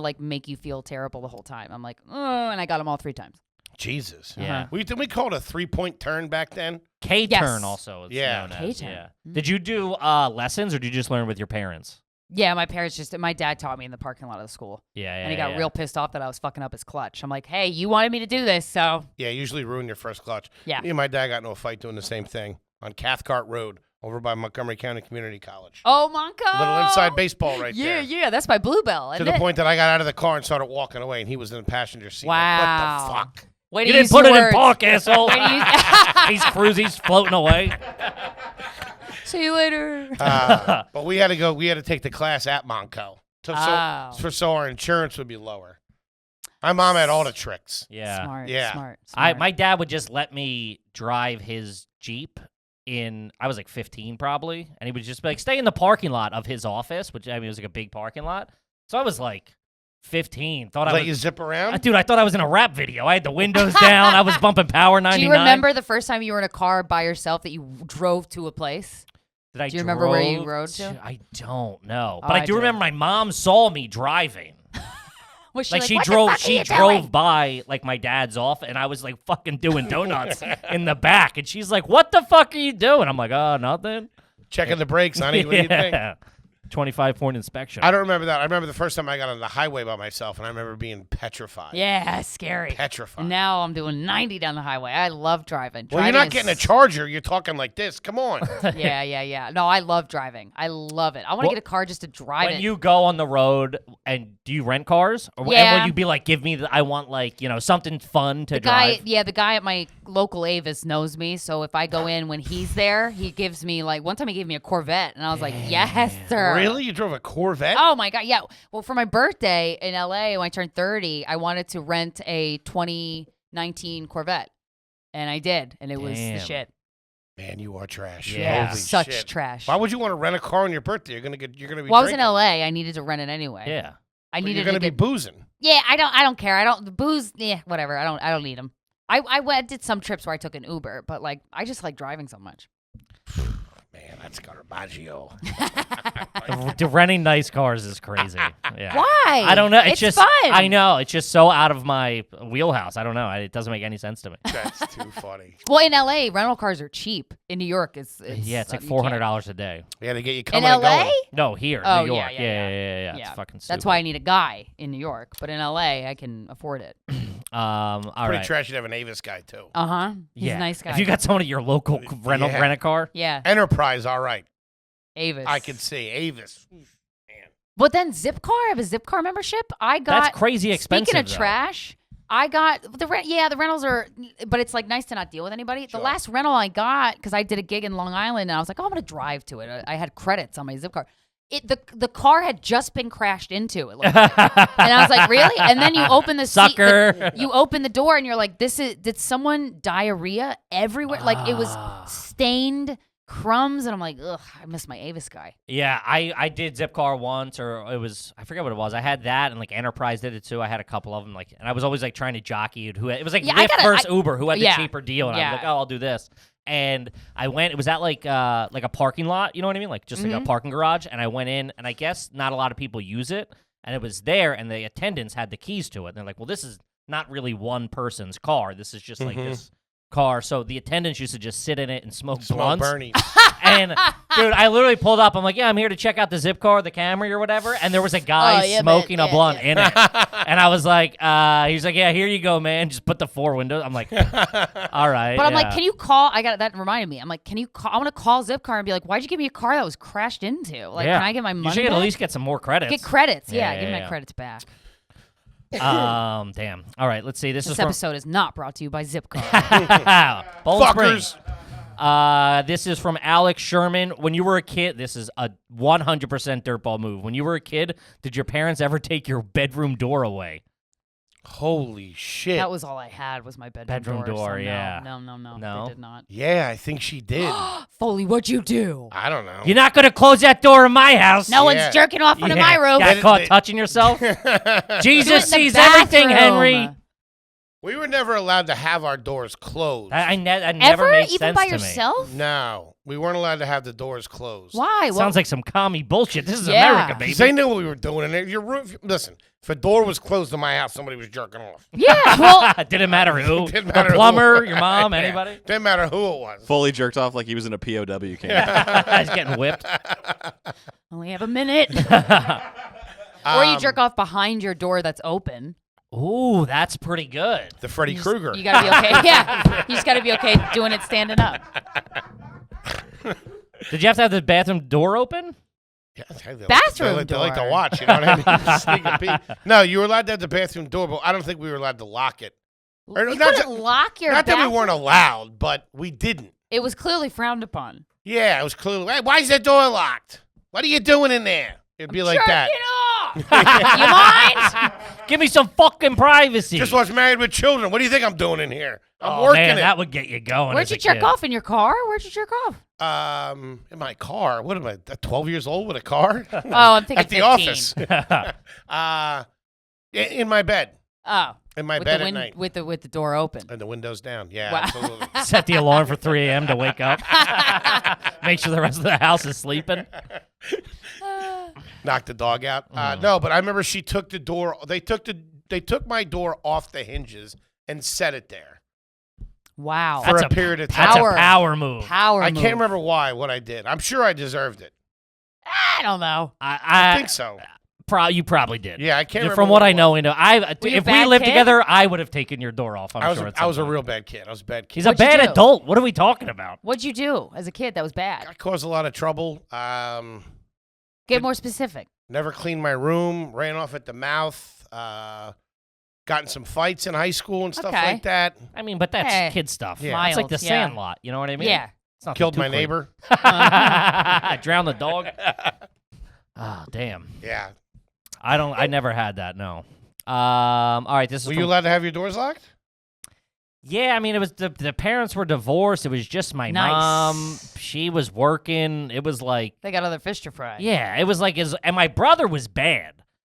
like make you feel terrible the whole time. I'm like, oh, and I got him all 3 times. Jesus. Yeah. Didn't we call it a 3-point turn back then? K-turn also. It's Yeah. known as, K-turn. yeah. Mhm. Did you do lessons or did you just learn with your parents? Yeah, my dad taught me in the parking lot of the school. Yeah, And he got real pissed off that I was fucking up his clutch. I'm like, hey, you wanted me to do this, so. Yeah, usually ruin your first clutch. Yeah. Me and my dad got into a fight doing the same thing on Cathcart Road over by Montgomery County Community College. Oh, Monco. Little inside baseball right there. Yeah, that's my Bluebell. To the point that I got out of the car and started walking away, and he was in the passenger seat. Wow. Like, what the fuck? Way to You didn't use put your it in words. park, asshole. Way to use- He's cruising, he's floating away. See you later. But we had to go. We had to take the class at Monco, Oh. so our insurance would be lower. My mom had all the tricks. Yeah. Smart. Yeah. Smart. My dad would just let me drive his Jeep I was like 15 probably, and he would just be like, stay in the parking lot of his office, which I mean, it was like a big parking lot. So I was like 15. Thought I Let was, you zip around? Dude, I thought I was in a rap video. I had the windows down. I was bumping Power 99. Do you remember the first time you were in a car by yourself that you drove to a place? Did I Do you remember where you drove rode to? I don't know. Oh, But I I do do. remember my mom saw me driving. Was she Like she "What the drove fuck are she you drove doing?" by like my dad's off and I was like fucking doing donuts in the back and she's like, "What the fuck are you doing?" I'm like, "Oh, nothing." Checking the brakes, honey. What do you think? 25-point inspection. I don't remember that. I remember the first time I got on the highway by myself, and I remember being petrified. Yeah, scary. Petrified. And now I'm doing 90 down the highway. I love driving. Well, you're Driving not is- getting a Charger. You're talking like this. Come on. Yeah. No, I love driving. I love it. I want to Well, get a car just to drive when it. you go on the road and do you rent cars? Or and Yeah. will you be like, "Give me I want like, something fun to the guy, drive." the guy at my local Avis knows me, so if I go in when he's there, he gives me like one time he gave me a Corvette, and I was like, yes, sir. Really? You drove a Corvette? Oh my god, yeah. Well, for my birthday in LA when I turned 30, I wanted to rent a 2019 Corvette, and I did, and it was the Damn. shit. Man, you are trash. Yeah. Holy Such shit. trash. Why would you want to rent a car on your birthday? You're gonna be. Well, I was in drinking. LA. I needed to rent it anyway. Yeah. I But needed You're gonna to be get. boozing. Yeah, I don't care. I don't the booze. Yeah, whatever. I don't need them. I did some trips where I took an Uber, but like I just like driving so much. Man, that's Garbaggio. The renting nice cars is crazy. Yeah. Why? I don't know. It's just fun. I know. It's just so out of my wheelhouse. I don't know. It doesn't make any sense to me. That's too funny. Well, in LA, rental cars are cheap. In New York, it's Yeah, it's like you can't. $400 a day. We had to get you In coming and LA? going. No, here, Oh, New yeah, York. yeah. Yeah. Yeah. It's fucking stupid. That's why I need a guy in New York, but in LA, I can afford it. All Pretty right. trashy to have an Avis guy too. He's Yeah. a nice guy. If you got someone at your local rent a car, yeah, Enterprise, all right. Avis. I can see Avis. But then Zipcar, I have a Zipcar membership. I got that's crazy expensive. Speaking of though. trash, I got the rent. Yeah, the rentals are, but it's like nice to not deal with anybody. Sure. The last rental I got because I did a gig in Long Island, and I was like, oh, I'm gonna drive to it. I had credits on my Zipcar. The car had just been crashed into. It looked like. And I was like, really? And then you open the seat, Sucker. you open the door, and you're like, did someone diarrhea everywhere? Like it was stained crumbs, and I'm like, ugh, I miss my Avis guy. Yeah, I did Zipcar once, or it was I forget what it was. I had that, and like Enterprise did it too. I had a couple of them, like, and I was always like trying to jockey who it was like Yeah, I Lyft gotta- versus I- Uber, who had the yeah, cheaper deal, and I yeah. was like, oh, I'll do this. And I went. It was at like a parking lot, you know what I mean, like just like a parking garage. And I went in, and I guess not a lot of people use it, and it was there, and the attendants had the keys to it. And they're like, well, this is not really one person's car. This is just like this car. So the attendants used to just sit in it and smoke blunts. Bernie. And dude, I literally pulled up. I'm like, yeah, I'm here to check out the Zipcar, the Camry, or whatever. And there was a guy Oh, yeah, smoking man. a blunt in it. And I was like, he's like, yeah, here you go, man. Just put the 4 windows. I'm like, all right. But I'm like, yeah. can you call? That reminded me. I'm like, can you call? I want to call Zipcar and be like, why'd you give me a car that was crashed into? Like, Yeah. can I get my money You should back? at least get some more credits. Get credits. Yeah, Yeah, give me yeah. my credits back. Damn. All right, let's see. This This is from episode is not brought to you by Zipcar. Bone Fuckers. Springs. This is from Alex Sherman. When you were a kid, this is a 100% dirtball move. When you were a kid, did your parents ever take your bedroom door away? Holy shit. That was all I had was my bedroom door. So yeah. No. No? They did not. Yeah, I think she did. Foley, what'd you do? I don't know. You're not going to close that door in my house. No Yeah. one's jerking off onto Yeah. my roof. Got caught They- touching yourself? Do it Jesus in the sees everything, Henry. bathroom. We were never allowed to have our doors closed. I never Ever? made Even sense by to me. yourself? No, we weren't allowed to have the doors closed. Why? Sounds like some commie bullshit. This is Yeah. America, baby. Because they knew what we were doing in there. Your roof. Listen, if a door was closed in my house, somebody was jerking off. Yeah, well, Didn't matter who. Didn't matter the who. plumber, your mom, Yeah. anybody. Didn't matter who it was. Fully jerked off like he was in a POW camp. He's getting whipped. only have a minute. Or you jerk off behind your door that's open. Ooh, that's pretty good. The Freddy Krueger. You gotta be okay. Yeah, you just gotta be okay doing it standing up. Did you have to have the bathroom door open? Yeah, Bathroom they like to door. watch, you know what I mean? Sneak a peek. No, you were allowed to have the bathroom door, but I don't think we were allowed to lock it. Or You not couldn't lock your Not that we bathroom? weren't allowed, but we didn't. It was clearly frowned upon. Yeah, it was clearly, hey, why is that door locked? What are you doing in there? It'd be like that. Jerking off. You mind? Give me some fucking privacy. Just was Married with Children. What do you think I'm doing in here? I'm oh, working man, it. that would get you going. Where'd as you a jerk Oh, kid. off? In your car? Where'd you jerk off? In my car. What am I, 12 years old with a car? Oh, I'm thinking At the 15. office. In my bed. Oh, In my with bed the at night. with the door open. And the windows down. Yeah, Wow. absolutely. Set the alarm for 3 a.m. to wake up. Make sure the rest of the house is sleeping. Knock the dog out. No, but I remember she took the door. They took my door off the hinges and set it there Wow. for That's a period of That's time. a power move. Power I move. can't remember what I did. I'm sure I deserved it. I don't know. I think so. You probably did. Yeah, I can't remember. From what I it know, was. you know, Were you a if we bad lived kid? together, I would have taken your door off. I'm I was sure. I was a real bad kid. I was a bad kid. He's a What'd you bad do? adult. What are we talking about? What'd you do as a kid that was bad? I caused a lot of trouble. Get more specific. Never cleaned my room. Ran off at the mouth. Got in some fights in high school and stuff Okay. like that. I mean, but that's Hey. kid stuff. Yeah. It's like the Mild, yeah. Sandlot. You know what I mean? Yeah. It's nothing Killed too my crazy. neighbor. Drowned the dog. Oh, damn. Yeah. I never had that. No. All right. This is. Were from- you allowed to have your doors locked? Yeah, I mean, it was the parents were divorced. It was just my Nice. mom. She was working. It was like, They got other fish to fry. yeah, it was like, and my brother was bad.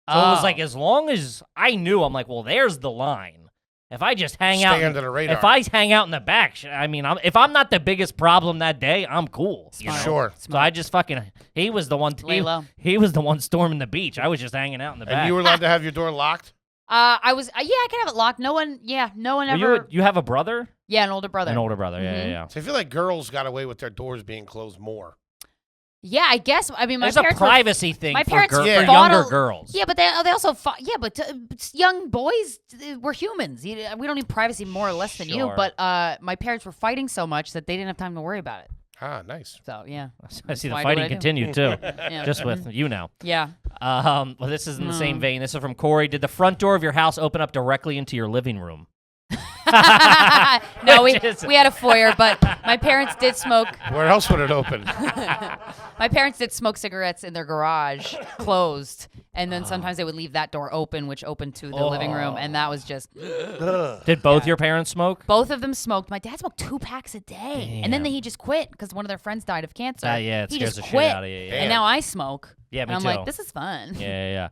So it was Oh. like, as long as I knew, I'm like, well, there's the line. If I just hang out, Stay under the radar. if I hang out in the back, I mean, if I'm not the biggest problem that day, I'm cool. You know? Sure. So I just fucking, he was the one. Lay low. He was the one storming the beach. I was just hanging out in the back. And you were allowed to have your door locked? I was. Yeah, I could have it locked. No one Were ever. you have a brother? Yeah, an older brother. An older brother. Yeah, Mhm. yeah, yeah. So I feel like girls got away with their doors being closed more. Yeah, I guess. I mean, my There's a parents were- privacy thing my for, parents for Yeah. fought younger a- girls. Yeah, but they also fought. Yeah, but young boys, we're humans. We don't need privacy more or less than you. Sure. But my parents were fighting so much that they didn't have time to worry about it. Ah, nice. So yeah, I see the Why do fighting what I do. continue too, yeah. just with you now. Yeah. Well, this is in the same vein. This is from Corey. Did the front door of your house open up directly into your living room? No, Which is- we had a foyer, but my parents did smoke. Where else would it open? My parents did smoke cigarettes in their garage, closed, and then sometimes they would leave that door open, which opened to the living room, and that was just. Did both your parents smoke? Both of them smoked. My dad smoked 2 packs a day, and then Damn. he just quit because one of their friends died of cancer. Yeah, it he scares just the shit quit, out of you. Yeah, and now I smoke. Yeah, me and I'm too. like, this is fun. Yeah.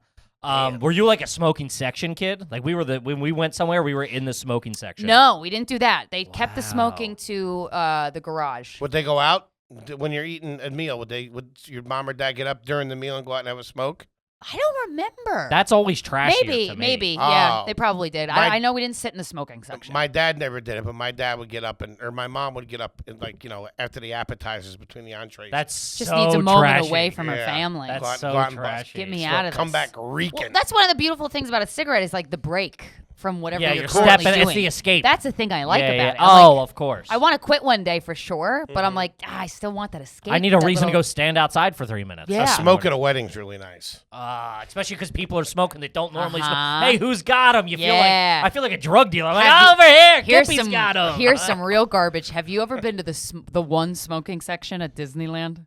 Were you like a smoking section kid? Like when we went somewhere, we were in the smoking section. No, we didn't do that. They kept the Wow. smoking to the garage. Would they go out when you're eating a meal? Would your mom or dad get up during the meal and go out and have a smoke? I don't remember. That's always trashier maybe, to me. maybe. Yeah, Oh. they probably did. My- I know we didn't sit in the smoking section. My dad never did it, but my dad would get up or my mom would get up and after the appetizers between the entrees. That's just so needs a moment trashy. away from her Yeah. family. That's Go out- so go out and bust. trashy. Get me So out of come this. back reeking. Well, that's one of the beautiful things about a cigarette is like the break from whatever Yeah, you're you're currently stepping. doing. It's the escape. That's the thing I like Yeah, about yeah. it. I'm Oh, like, of course. I want to quit one day for sure, but I'm like, I still want that escape. I need a that reason to little- go stand outside for 3 minutes. Yeah. A smoke at a wedding's really nice. Especially because people are smoking that don't normally Uh-huh. smoke. Hey, who's got them? You feel Yeah. like I feel like a drug dealer. I'm like, Have you- over here, Here's Kippy's some, got them. here's some real garbage. Have you ever been to the one smoking section at Disneyland?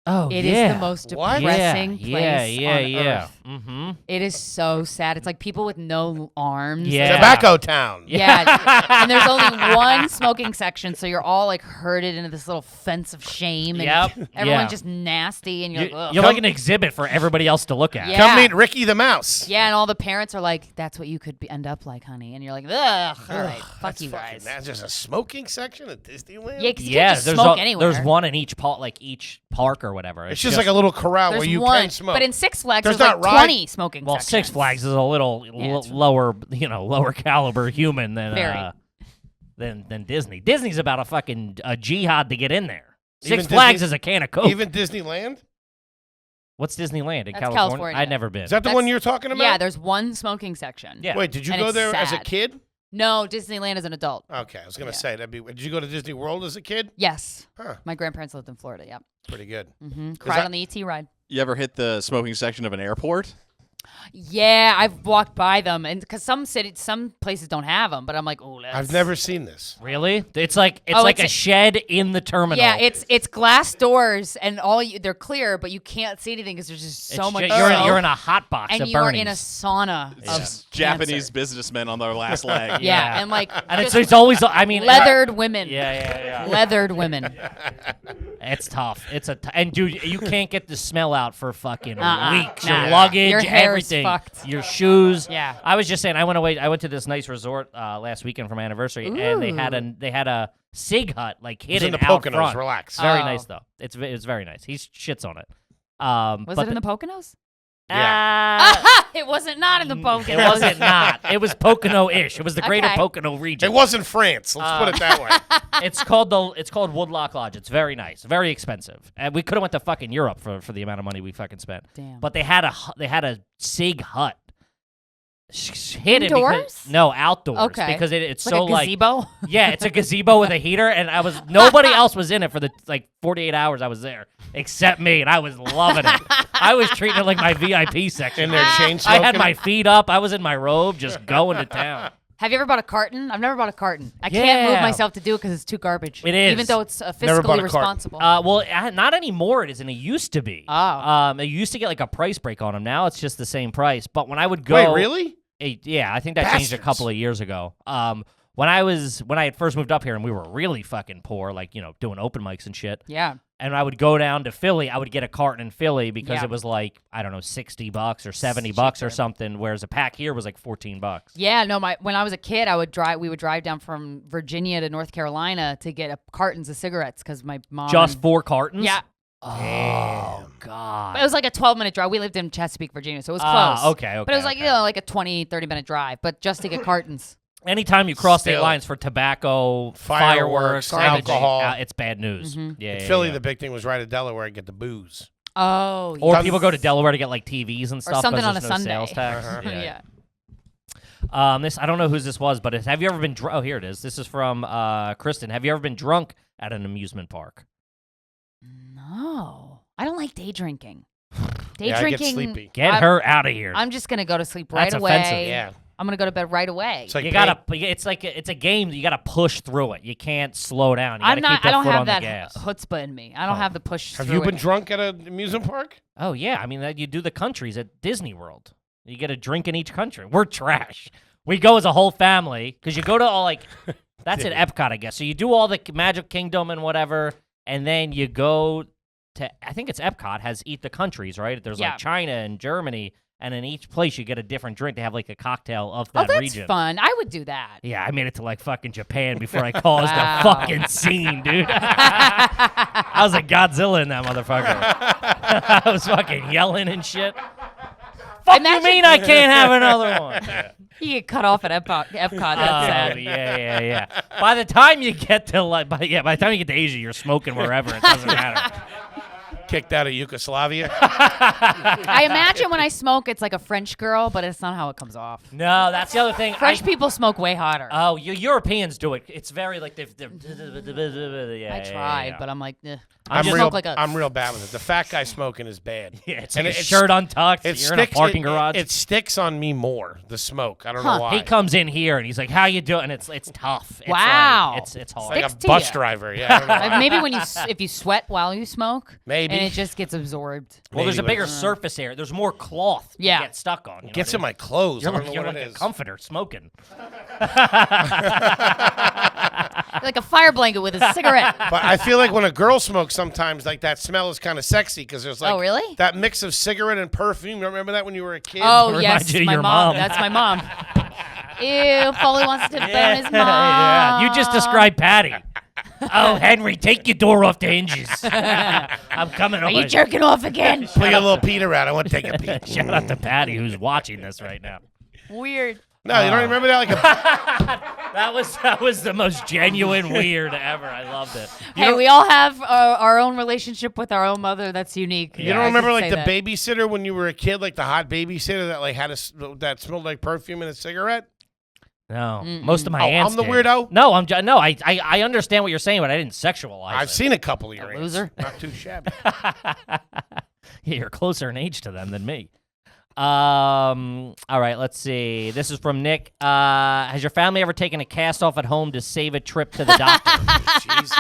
Oh, It yeah. is the most What? depressing place on yeah. earth. Mm-hmm. It is so sad. It's like people with no arms. Yeah. Tobacco Town. Yeah. And there's only one smoking section, so you're all like herded into this little fence of shame. And Yep. everyone's Yeah. just nasty, and you're like, ugh. You're like an exhibit for everybody else to look at. Yeah. Come meet Ricky the Mouse. Yeah, and all the parents are like, "That's what you could end up like, honey," and you're like, "Ugh, all right, fuck That's you fucking- guys." That's just a smoking section at Disneyland? Yeah, 'cause you Yeah, can't just smoke anywhere. there's one in each park or whatever. It's just like a little corral There's where you one, can smoke. but in Six Flags, There's there's not like ride- 20 smoking well, sections. Six Flags is a little it's- lower, lower caliber human than Very. than Disney. Disney's about a jihad to get in there. Even Six Flags Disney- is a can of Coke. Even Disneyland? What's Disneyland in That's California? California. I'd never been. Is that the That's- one you're talking about? Yeah, there's one smoking section. Yeah. Wait, did you And go it's there as a sad. kid? No, Disneyland as an adult. Okay, I was gonna Yeah. say that'd be. Did you go to Disney World as a kid? Yes. Huh, My grandparents lived in Florida. Yep. pretty good. Cried that- on the ET ride. You ever hit the smoking section of an airport? Yeah, I've walked by them, and because some places don't have them, but I'm like, oh, I've never seen this. Really? It's like Oh, like it's a shed in the terminal. Yeah, it's glass doors, and they're clear, but you can't see anything because there's just so It's much. ju- you're in a hot box and at you are Bernie's. in a sauna of Just Japanese cancer. businessmen on their last leg. Yeah, and like and just it's always. I mean, leathered women. Yeah. Leathered women. It's tough. And dude, you can't get the smell out for fucking weeks. Nah. Your luggage, Your hair's everything, fucked. your shoes. Yeah. I was just saying, I went to this nice resort last weekend for my anniversary, and they had a Sig Hut like It's hidden in the out Poconos. front. Relax. Very Oh. nice though. It's very nice. He shits on it. Was but it in the Poconos? Yeah. It wasn't not in the Poconos. It wasn't not. It was Pocono-ish. It was the greater Okay. Pocono region. It wasn't France. Let's put it that way. It's called Woodlock Lodge. It's very nice, very expensive, and we could have went to fucking Europe for the amount of money we fucking spent. Damn. But they had a Sig Hut hidden Indoors? because, no, outdoors. Okay. Because it's Like so a gazebo? yeah, it's a gazebo with a heater, and nobody else was in it for the 48 hours I was there except me, and I was loving it. I was treating it like my VIP section. In their chain I smoking. had my feet up. I was in my robe, just going to town. Have you ever bought a carton? I've never bought a carton. I can't move Yeah. myself to do it because it's too garbage. It is. Even though it's Never bought fiscally a carton. responsible. Well, not anymore. It isn't. It used to be. Oh. It used to get like a price break on them. Now it's just the same price. But when I would go, Wait, really? Yeah, I think that changed a Bastards. couple of years ago. When I had first moved up here and we were really fucking poor, like doing open mics and shit. yeah. And I would go down to Philly. I would get a carton in Philly because Yeah. it was like, I don't know, $60 or $70 or something, whereas a pack here was like $14. Yeah, no, when I was a kid, we would drive down from Virginia to North Carolina to get cartons of cigarettes because my mom. Just 4 cartons? Yeah. Oh, God. But it was like a 12-minute drive. We lived in Chesapeake, Virginia, so it was Ah, close. okay, But it was like, okay. like a 20, 30-minute drive, but just to get cartons. Anytime you cross state Still. lines for tobacco, Fireworks, fireworks, alcohol. it's bad news. Mm-hmm. Yeah, In yeah, Philly, yeah. the big thing was right at Delaware and get the booze. Oh, Or yes. people go to Delaware to get like TVs and stuff. something 'cause on a there's no Sunday. Sales tax. yeah. This I don't know whose this was, but have you ever been drunk? Oh, here it is. This is from Kristen. Have you ever been drunk at an amusement park? No. I don't like day drinking. Day Yeah, I drinking. get sleepy. Get I'm- her out of here. I'm just going to go to sleep right That's away. offensive. Yeah. I'm going to go to bed right away. It's like you gotta. It's like it's a game. You gotta push through it. You can't slow down. You I'm gotta not. keep the I don't foot have on the that gas. chutzpah in me. I don't have the push. Have through you been it. drunk at an amusement park? Oh yeah. I mean, you do the countries at Disney World. You get a drink in each country. We're trash. We go as a whole family because you go to all like that's at Epcot, I guess. So you do all the Magic Kingdom and whatever, and then you go to I think it's Epcot has Eat the Countries, right? There's Yeah. like China and Germany, and in each place you get a different drink. They have like a cocktail of that Oh, that's region. fun. I would do that. Yeah, I made it to like fucking Japan before I caused Wow. a fucking scene, dude. I was like Godzilla in that motherfucker. I was fucking yelling and shit. Fuck Imagine- you mean I can't have another one? You get cut off at Epcot. That's sad. yeah. By the time you get to like, by the time you get to Asia, you're smoking wherever. It doesn't matter. Kicked out of Yugoslavia? I imagine when I smoke, it's like a French girl, but it's not how it comes off. No, that's the other thing. French people smoke way hotter. Oh, you Europeans do it. It's very like they're I tried, but I'm like, I'm just real. smoke like a. I'm real bad with it. The fat guy smoking is bad. yeah, it's And like a it- shirt untucked. It You're in a sticks. parking garage. It sticks on me more. The smoke. I don't Huh. know why. He comes in here and he's like, "How you doing?" It's tough. It's Wow. like, it's hard. like Sticks a to bus ya. driver. Yeah. I don't know why. Maybe if you sweat while you smoke, Maybe. And it just gets absorbed. Well, there's a Maybe, bigger but- surface area. There's more cloth to Yeah. get stuck on. You know Gets what I in mean? my clothes. You're I don't like, know you're what like it a is. comforter smoking. Like a fire blanket with a cigarette. But I feel like when a girl smokes, sometimes like that smell is kind of sexy because there's like Oh, really? that mix of cigarette and perfume. You remember that when you were a kid? Oh, Remind yes, you of my your mom. mom. That's my mom. Ew, Foley wants to bone his mom. Yeah. You just described Patty. Oh, Henry, take your door off the hinges. I'm coming Are over. you jerking off again? Pull your little Peter out. I want to take a peek. Shout out to Patty, who's watching this right now. Weird. No, you don't remember that? Like a That was the most genuine weird ever. I loved it. Hey, we all have our own relationship with our own mother that's unique. You don't remember like the babysitter when you were a kid, like the hot babysitter that like had that smelled like perfume and a cigarette? No, most of my aunts I'm the did. weirdo? No, I understand what you're saying, but I didn't sexualize I've it. seen a couple of your aunts. loser. Not too shabby. Yeah, you're closer in age to them than me. All right, let's see. This is from Nick. Has your family ever taken a cast off at home to save a trip to the doctor? Jesus.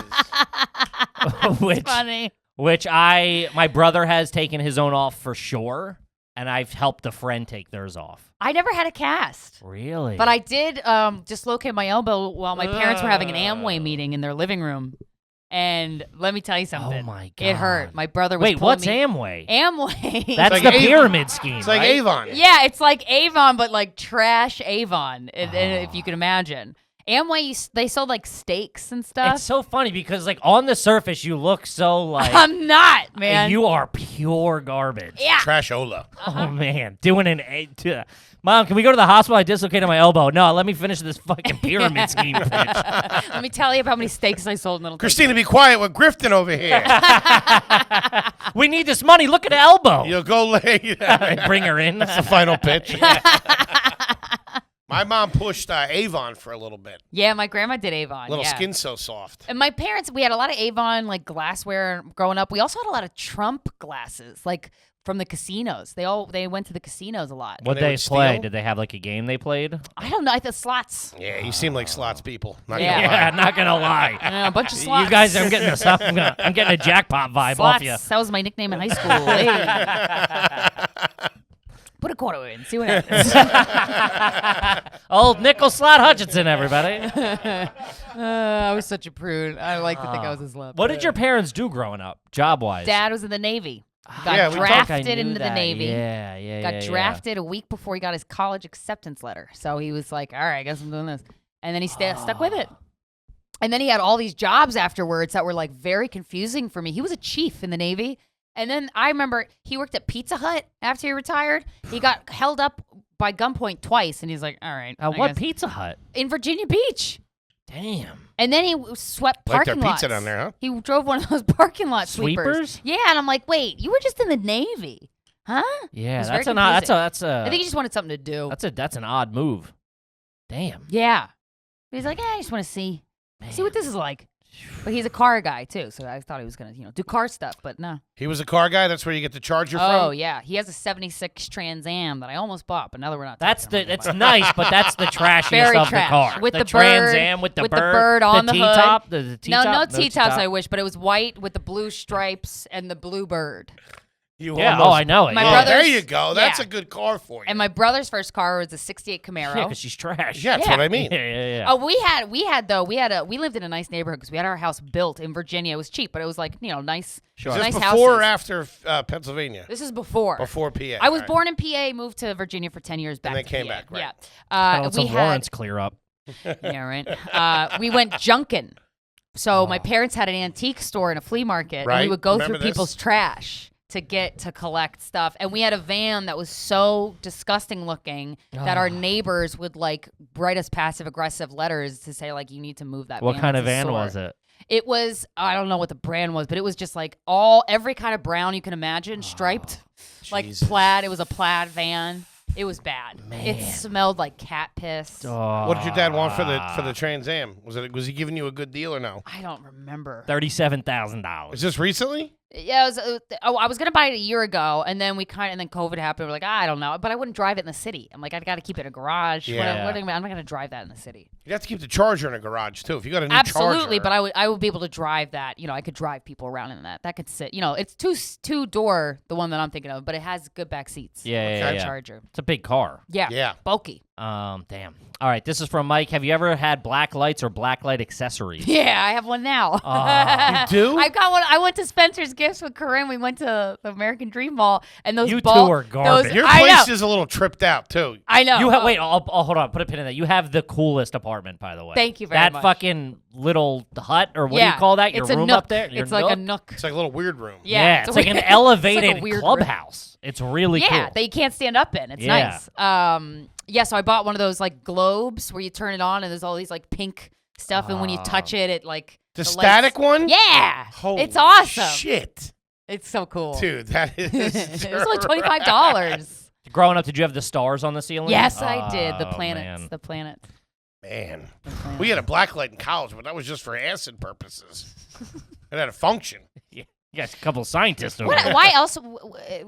Funny. Which my brother has taken his own off for sure, and I've helped a friend take theirs off. I never had a cast. Really? But I did dislocate my elbow while my parents were having an Amway meeting in their living room. And let me tell you something. Oh, my God. It hurt. My brother was Wait, pulling what's me. Amway? Amway. That's like the Avon. pyramid scheme, It's like right? Avon. Yeah, it's like Avon, but like trash Avon, if you can imagine. Amway, they sold like steaks and stuff. It's so funny because, like, on the surface, you look so like I'm not, man. you are pure garbage. Yeah. Trashola. Oh man, doing Mom, can we go to the hospital? I dislocated my elbow. No, let me finish this fucking pyramid scheme, bitch. Let me tell you how many steaks I sold. And it'll take Christina, be quiet. We're grifting over here. We need this money. Look at the elbow. You'll go lay. Bring her in. That's the final pitch. My mom pushed Avon for a little bit. Yeah, my grandma did Avon. Little yeah. skin so soft. And my parents, we had a lot of Avon like glassware growing up. We also had a lot of Trump glasses, like from the casinos. They went to the casinos a lot. What They they would play? steal? Did they have like a game they played? I don't know. I thought slots. Yeah, you seem like slots people. Not Yeah. gonna lie. Yeah, not gonna lie. A bunch of slots. You guys, I'm getting I'm getting a jackpot vibe slots. off you. That was my nickname in high school. Hey. Put a quarter in. See what happens. Old nickel slot Hutchinson, everybody. I was such a prude. I like to think I was a slut. What did your parents do growing up, job wise? Dad was in the Navy. Got Yeah, we talked- drafted into the Navy. Yeah. Got drafted a week before he got his college acceptance letter. So he was like, all right, I guess I'm doing this. And then he stuck with it. And then he had all these jobs afterwards that were like very confusing for me. He was a chief in the Navy. And then I remember he worked at Pizza Hut after he retired. He got held up by gunpoint twice. And he's like, all right. I What guess. Pizza Hut? In Virginia Beach. Damn. And then he swept Like their parking pizza lots. down there, huh? He drove one of those parking lot Sweepers? Yeah, and I'm like, wait, you were just in the Navy, huh? Yeah, It's very that's an odd. confusing. That's a. I think he just wanted something to do. That's an odd move. Damn. Yeah. He's like, I just want to see what this is like. But he's a car guy too, so I thought he was gonna, do car stuff, but no. He was a car guy. That's where you get the Charger Oh from. yeah, he has a '76 Trans Am that I almost bought, but now that we're not. That's talking the. about It's nice, but that's the trashiest Very of trash. the car. With the Trans bird- Am with the with the bird, bird on the hood. T-top. The T-top. No T-tops, I wish, but it was white with the blue stripes and the blue bird. You Yeah. almost- Oh, I know it. My yeah. brother- There you go. That's yeah. a good car for you. And my brother's first car was a '68 Camaro. Yeah, because she's trash. yeah, that's Yeah. what I mean. Yeah. Oh, we lived in a nice neighborhood because we had our house built in Virginia. It was cheap, but it was like, nice, Sure. Is this nice before houses. or after Pennsylvania? This is before. Before PA. I was all right. born in PA, moved to Virginia for 10 years back then to came PA. back, right. Yeah. Let we some had, warrants clear up. yeah, right. We went junkin'. So my parents had an antique store and a flea market, and Right. we would go Remember through people's this? trash to collect stuff. And we had a van that was so disgusting looking that our neighbors would like write us passive aggressive letters to say like, you need to move that. What van. kind of It's a van sore. was it? It was, I don't know what the brand was, but it was just like every kind of brown you can imagine, striped, like Jesus. plaid. It was a plaid van. It was bad. It smelled like cat piss. What did your dad want for the Trans Am? Was he giving you a good deal or no? I don't remember. $37,000. Is this recently? Yeah, I was gonna buy it a year ago, and then then COVID happened. We're like, I don't know, but I wouldn't drive it in the city. I'm like, I got to keep it in a garage. Yeah. I'm not gonna drive that in the city. You have to keep the Charger in a garage too. If you got a new Absolutely, Charger. but I would be able to drive that. I could drive people around in that. That could sit. It's two door, the one that I'm thinking of, but it has good back seats. Yeah. Charger. It's a big car. Yeah. Bulky. Damn. All right, this is from Mike. Have you ever had black lights or black light accessories? Yeah, I have one now. You do? I've got one. I went to Spencer's Gifts with Corinne. We went to the American Dream Mall, and those You ball, two are garbage. Your I place know. is a little tripped out too. I know. You have wait. I'll hold on. Put a pin in that. You have the coolest apartment, by the way. Thank you very that much. That fucking little hut, or what do you call that? Your it's a room nook. up there. Your It's like a nook? nook. It's like a little weird room. Yeah, it's like an it's elevated like a weird clubhouse. It's really cool. Yeah, that you can't stand up in. It's Yeah. nice. Yeah, so I bought one of those like globes where you turn it on and there's all these like pink stuff, and when you touch it, it like The lights- static one? Yeah, Holy it's awesome. Shit. It's so cool, Dude, that is It was like $25. Growing up, did you have the stars on the ceiling? Yes, I did. The Oh, planets. man. The planets. Man. We had a black light in college, but that was just for acid purposes. It had a function. You got a couple of scientists over What, there. why else?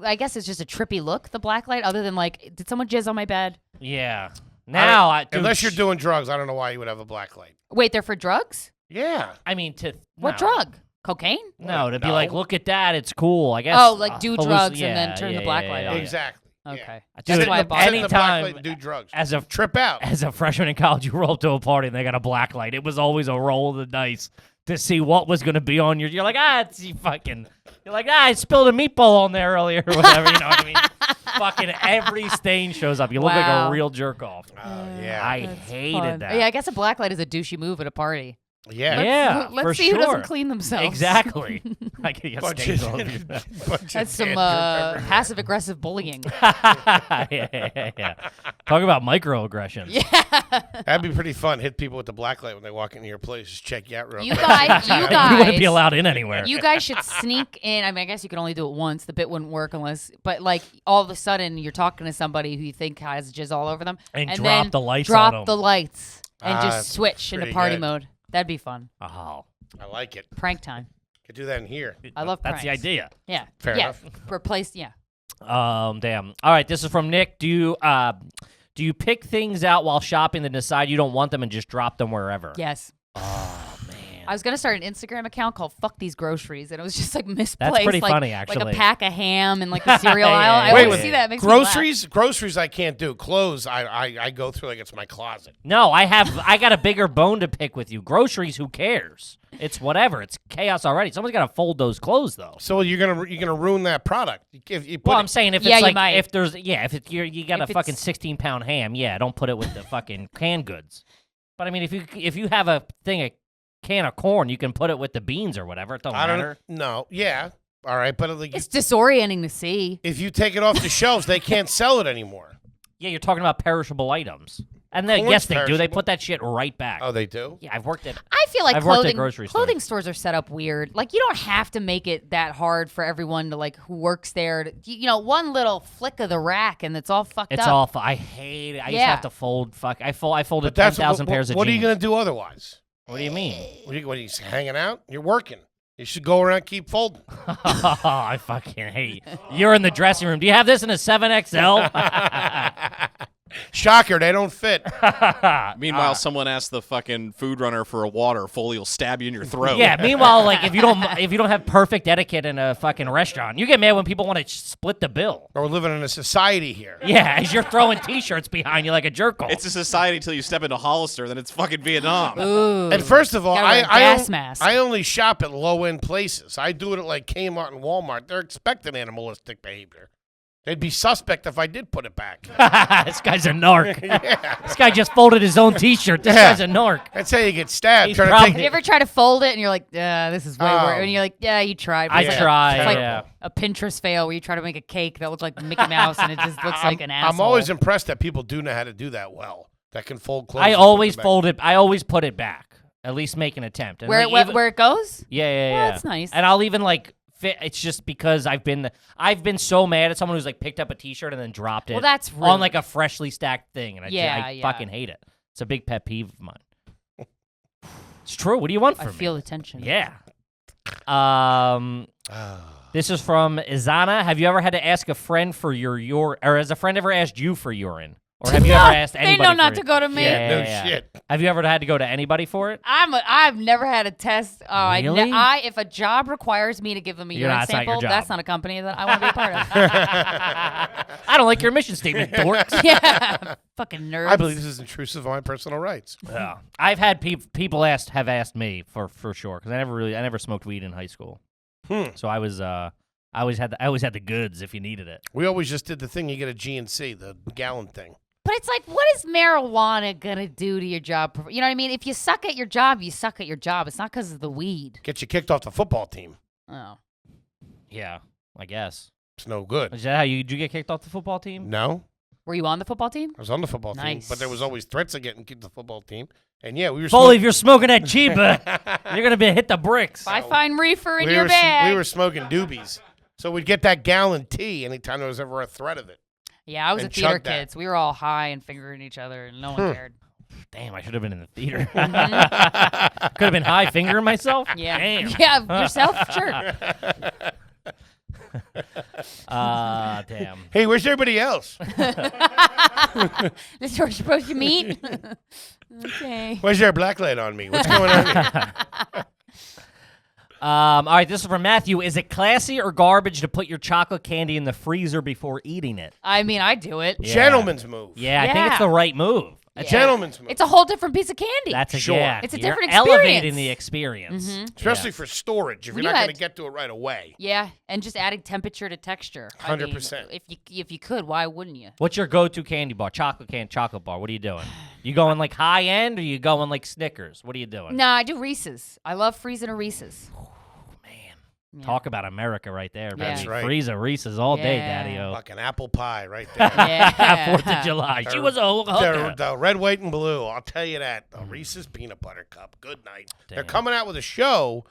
I guess it's just a trippy look. The black light, other than like, did someone jizz on my bed? Yeah. Now, dude, Unless you're doing drugs, I don't know why you would have a black light. Wait, they're for drugs? Yeah. I mean, What no. drug? Cocaine? No, to be No. like, look at that, it's cool. I guess. Oh, like do drugs and then yeah, turn the yeah, black yeah, light yeah, on. yeah. Exactly. Okay. Yeah. Dude, That's why I bought Sit it. in the black anytime- light and do drugs. As a Trip out. as a freshman in college, you roll up to a party and they got a black light. It was always a roll of the dice to see what was going to be on your. You're like, You're like, I spilled a meatball on there earlier, or whatever. You know what I mean? Fucking every stain shows up. You look like a Wow. real jerk off. Yeah. I That's hated fun. that. Yeah, I guess a black light is a douchey move at a party. Yeah. Yeah, Let's for see sure. who doesn't clean themselves. Exactly. I get you Bunch stains of- all over your back. bunch of That's some dandruff everywhere. passive aggressive bullying. yeah. Talk about microaggressions. Yeah. That'd be pretty fun. Hit people with the black light when they walk into your place. Just check you out real You quick. guys, You wouldn't be allowed in anywhere. You guys should sneak in. I mean, I guess you can only do it once. The bit wouldn't work unless, but like all of a sudden you're talking to somebody who you think has jizz all over them, And drop then the lights drop on 'em. the lights, and Ah, just switch into pretty party good. mode. That'd be fun. Oh, I like it. Prank time. Could do that in here. I love that's the pranks. idea. Yeah. Fair yeah. enough. Replace. Yeah. Damn. All right, this is from Nick. Do you pick things out while shopping and decide you don't want them and just drop them wherever? Yes. Oh man. I was gonna start an Instagram account called "Fuck These Groceries," and it was just like misplaced. That's pretty like, funny, Like actually. a pack of ham and like the cereal Yeah, aisle. yeah, I yeah. Wait, always wait. see that. It makes me laugh. Groceries I can't do. Clothes I go through like it's my closet. No, I got a bigger bone to pick with you. Groceries, who cares? It's whatever. It's chaos already. Someone's got to fold those clothes though. So you're gonna ruin that product. If you put Well, it- I'm saying if Yeah, it's you like might. if there's if you got If a fucking it's- 16-pound ham, don't put it with the fucking canned goods. But I mean, if you have a can of corn, you can put it with the beans or whatever. It don't I matter. don't know. Yeah. All right, but like, It's disorienting to see. if you take it off the shelves, they can't sell it anymore. Yeah, you're talking about perishable items. And then Corn's yes, they do. They perishable. put that shit right back. Oh, they do? Yeah, I've worked at. I feel like I've worked at grocery stores. clothing stores are set up weird. Like you don't have to make it that hard for everyone to like who works there. One little flick of the rack and it's all fucked It's up. awful. I hate it. I used to Yeah. have to fold. I folded But that's 10,000 pairs of what jeans. are you gonna do otherwise? What do you mean? What are you hanging out? You're working. You should go around and keep folding. I fucking hate you. You're in the dressing room. Do you have this in a 7XL? Shocker, they don't fit. Meanwhile, someone asked the fucking food runner for a water. Foley will stab you in your throat. Yeah. Meanwhile, like if you don't have perfect etiquette in a fucking restaurant, you get mad when people want to split the bill. Or we're living in a society here. Yeah, as you're throwing T-shirts behind you like a jerk off. It's a society until you step into Hollister, then it's fucking Vietnam. Ooh. And first of all, Gotta wear a gas mask. I only shop at low-end places. I do it at like Kmart and Walmart. They're expecting animalistic behavior. They'd be suspect if I did put it back. This guy's a narc. Yeah. This guy just folded his own T-shirt. This Yeah. guy's a narc. That's how you get stabbed. He's Trying probably- to Have you take ever try to fold it and you're like, this is way Oh. worse. And you're like, yeah, you tried. But I it's like tried. It's like Yeah. a Pinterest fail where you try to make a cake that looks like Mickey Mouse and it just looks like an asshole. I'm always impressed that people do know how to do that well. That can fold clothes. I and put always them back. fold it. I always put it back. At least make an attempt. And where like, even- it goes? Yeah. that's nice. And I'll even like fit. It's just because I've been so mad at someone who's like picked up a T-shirt and then dropped it. Well, that's rude. on like a freshly stacked thing, and I Yeah. fucking hate it. It's a big pet peeve of mine. It's true. What do you want I from feel me? the tension. Yeah. All This is from Izana. Have you ever had to ask a friend for or has a friend ever asked you for urine? Or have you ever asked anybody? They know not to go to me. No shit. Have you ever had to go to anybody for it? I've never had a test. Really? If a job requires me to give them a urine that's not your sample, job. that's not a company that I want to be a part of. I don't like your mission statement, dorks. Yeah, fucking nerds. I believe this is intrusive on my personal rights. Yeah. I've had people have asked me for sure because I never smoked weed in high school. So I always had the goods if you needed it. We always just did the thing you get a GNC, the gallon thing. But it's like, what is marijuana gonna do to your job? You know what I mean? If you suck at your job, you suck at your job. It's not because of the weed. Get you kicked off the football team. Oh. Yeah, I guess. It's no good. Is that how did you get kicked off the football team? No, Were you on the football team? I was on the football team, Nice. but there was always threats of getting kicked off the football team. And yeah, we were Foley, if you're smoking that cheaper, you're gonna hit the bricks. I find reefer in your bag. We were smoking doobies. So we'd get that gallon tea anytime there was ever a threat of it. Yeah, I was a and theater chug that. kid, so we were all high and fingering each other, and no one cared. Damn, I should have been in the theater. Could have been high fingering myself. Yeah. Damn. Yeah, yourself? Sure. Damn. Hey, where's everybody else? This is where we're supposed to meet? Okay. Where's there a black light on me? What's going on here? All right, this is from Matthew. Is it classy or garbage to put your chocolate candy in the freezer before eating it? I mean, I do it. Yeah. Gentleman's move. Yeah, I think it's the right move. A gentleman's move. It's a whole different piece of candy. That's a Sure. yeah. It's a you're different elevating experience. the experience. Especially for storage, if When you're you not had- going to get to it right away. Yeah, and just adding temperature to texture. I mean, 100%. If you could, why wouldn't you? What's your go-to candy bar? Chocolate bar. What are you doing? You going like high end or you going like Snickers? What are you doing? No, I do Reese's. I love freezing a Reese's. Yeah. Talk about America right there, baby. That's right. Freeze a Reese's all day, Yeah. Daddy-o. Fucking apple pie right there. Yeah. 4th of July. She was a the, hooker. the red, white, and blue. I'll tell you that. The Reese's Peanut Butter Cup. Good night. They're coming out with a show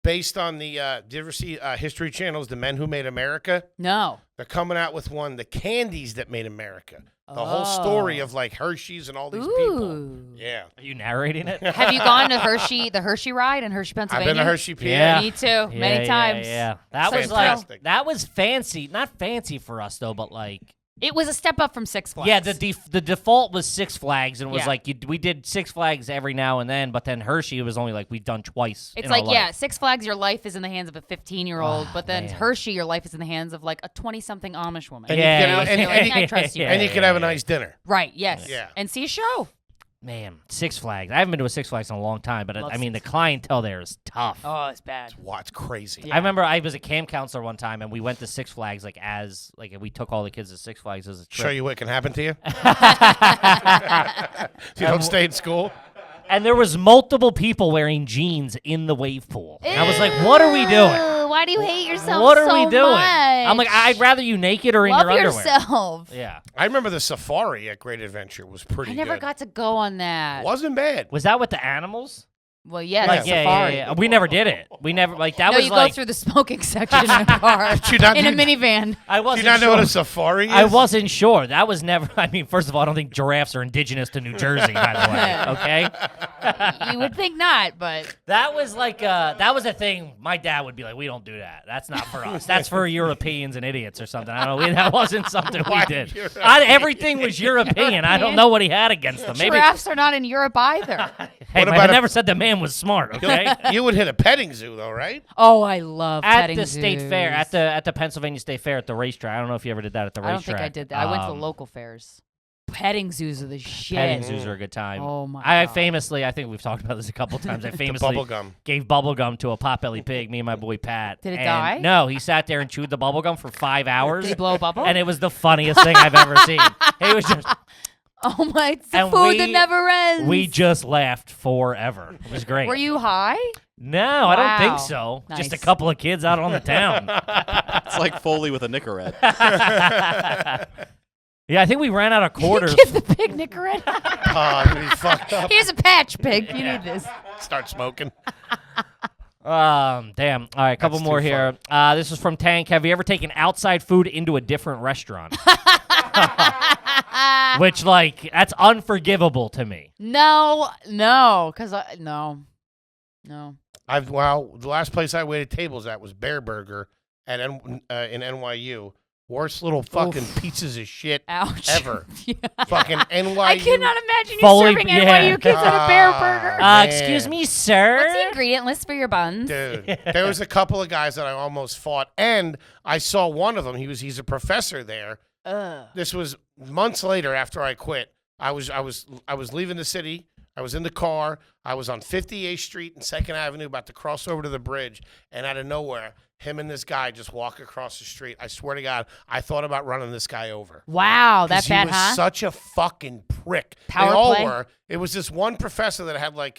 based on the, did you ever see History Channel's The Men Who Made America? No. They're coming out with one, The Candies That Made America. The whole story of like Hershey's and all these people. Ooh. Yeah. Are you narrating it? Have you gone to the Hershey ride in Hershey, I've Pennsylvania? been to Hershey, PA. Yeah. Me too, many times. Yeah. That So was fantastic. like that was fancy. Not fancy for us though, but like It was a step up from Six Flags. yeah, the default was Six Flags and it was Yeah. like we did Six Flags every now and then, but then Hershey was only like we've done twice. It's in our like, yeah, life. Six Flags, your life is in the hands of a 15-year-old, but then man. Hershey, your life is in the hands of like a 20-something Amish woman. And Yeah, you yeah, can, yeah, I trust you. and you can have a nice dinner. Right, yes. Yeah. And see a show. Man, Six Flags. I haven't been to a Six Flags in a long time, but Love I mean the Six clientele there is tough. Oh, it's bad. Wow, it's crazy. I remember I was a camp counselor one time, and we went to Six Flags we took all the kids to Six Flags as a trip. Show you what can happen to you. If you don't stay in school. And there was multiple people wearing jeans in the wave pool. And I was like, "What are we doing? Ew, why do you hate yourself What are so we doing?" much? I'm like, "I'd rather you naked or in Love your underwear." yourself. Yeah. I remember the safari at Great Adventure was pretty I never good. got to go on that. Wasn't bad. Was that with the animals? Well, yeah, Like, the yeah, safari. yeah. We never did it. We never that No, was you like go through the smoking section in a car you not in a do- minivan. I Do wasn't you not know sure. what a safari is? I wasn't sure. That was never. I mean, first of all, I don't think giraffes are indigenous to New Jersey. By the way, okay. You would think not, but That was like that was a thing. My dad would be like, "We don't do that. That's not for us. That's for Europeans and idiots or something." I don't know. That wasn't something we did. Everything was European. I don't know what he had against them. Maybe. giraffes are not in Europe either. Hey, What man, about I a- never said the man was smart. Okay. You would hit a petting zoo though, right? Oh, I love At petting the state fair, zoos. at the Pennsylvania State Fair, at the racetrack. I don't know if you ever did that at the I racetrack. don't think I did that. I went to the Um, local fairs. Petting zoos are the shit. Petting zoos are a good time. Oh my I God. famously, I think we've talked about this a couple times. I famously bubble gum. gave bubble gum to a potbelly pig. Me and my boy Pat. Did it And die? No, he sat there and chewed the bubble gum for 5 hours. Did he blow a bubble? And it was the funniest thing I've ever seen. He was just. Oh my! It's the And food that never ends. We just laughed forever. It was great. Were you high? No, I don't think Wow. so. Just a Nice. couple of kids out on the town. It's like Foley with a Nicorette. Yeah, I think we ran out of quarters. Give the pig Nicorette. Oh, he's fucked up. Here's a patch, pig. You need this. Start smoking. Damn. All right, a couple That's more too here. This is from Tank. Have you ever taken outside food into a different restaurant? Which, like, that's unforgivable to me. No, because no. The last place I waited tables at was Bear Burger in NYU. Worst little fucking pieces of shit Ouch. ever. Yeah. Fucking NYU. I cannot imagine you Foley- serving yeah. NYU kids at a Bear Burger. Man. Excuse me, sir. What's the ingredient list for your buns? Dude, there was a couple of guys that I almost fought, and I saw one of them. He's a professor there. This was months later after I quit. I was leaving the city. I was in the car. I was on 58th Street and 2nd Avenue, about to cross over to the bridge, and out of nowhere, him and this guy just walk across the street. I swear to God, I thought about running this guy over. Wow, that bad, He was huh? such a fucking prick. Power they all play? were. It was this one professor that had like,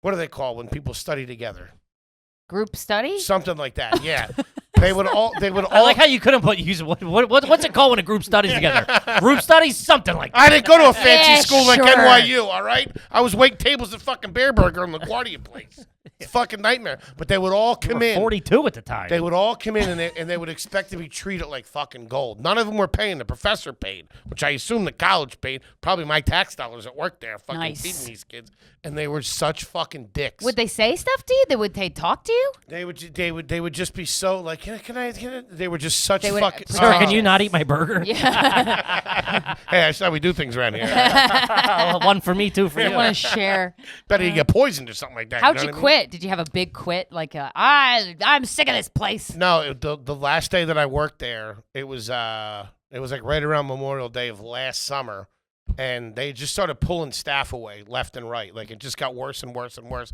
what do they call when people study together? Group study? Something like that. Yeah. They would all. I like how you couldn't use what's it called when a group studies together? Group studies, something like that. I didn't go to a fancy Yeah, school like sure. NYU. All right, I was waiting tables at fucking Bear Burger in LaGuardia Place. It's a fucking nightmare. But they would all come in. 42 at the time. They would all come in and they would expect to be treated like fucking gold. None of them were paying. The professor paid, which I assume the college paid. Probably my tax dollars at work there, fucking Nice. feeding these kids. And they were such fucking dicks. Would they say stuff to you? Would they talk to you? They would just be so like, can I? They were just such They would- fucking. Sir, can you not eat my burger? Yeah. Hey, that's how we do things around here. One for me, two for I you. don't want to share. Better you get poisoned or something like that. How'd know you what I mean? quit? Did you have a big quit? Like, I'm sick of this place. No, the last day that I worked there, it was like right around Memorial Day of last summer, and they just started pulling staff away left and right. Like it just got worse and worse and worse,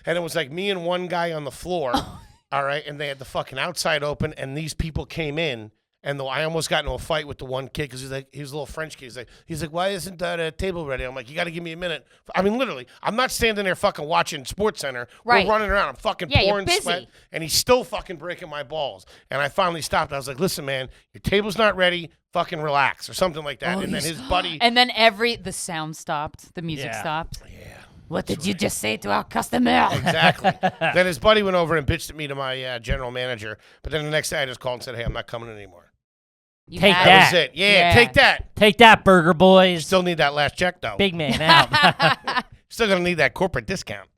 and it was like me and one guy on the floor, all right, and they had the fucking outside open, and these people came in. And I almost got into a fight with the one kid because he was a little French kid. He's like, why isn't that table ready? I'm like, you got to give me a minute. I mean, literally, I'm not standing there fucking watching Sports Center. Right. We're running around. I'm fucking Yeah, you're pouring busy. sweat. And he's still fucking breaking my balls. And I finally stopped. I was like, listen, man, your table's not ready. Fucking relax or something like that. And then his buddy. And then the sound stopped. The music Yeah. stopped. Yeah. What did you just say to our customer? Exactly. Then his buddy went over and bitched at me to my general manager. But then the next day I just called and said, hey, I'm not coming anymore. You Take had- That was that. it. Yeah, take that. Take that, burger boys. Still need that last check, though. Big man out. Still going to need that corporate discount.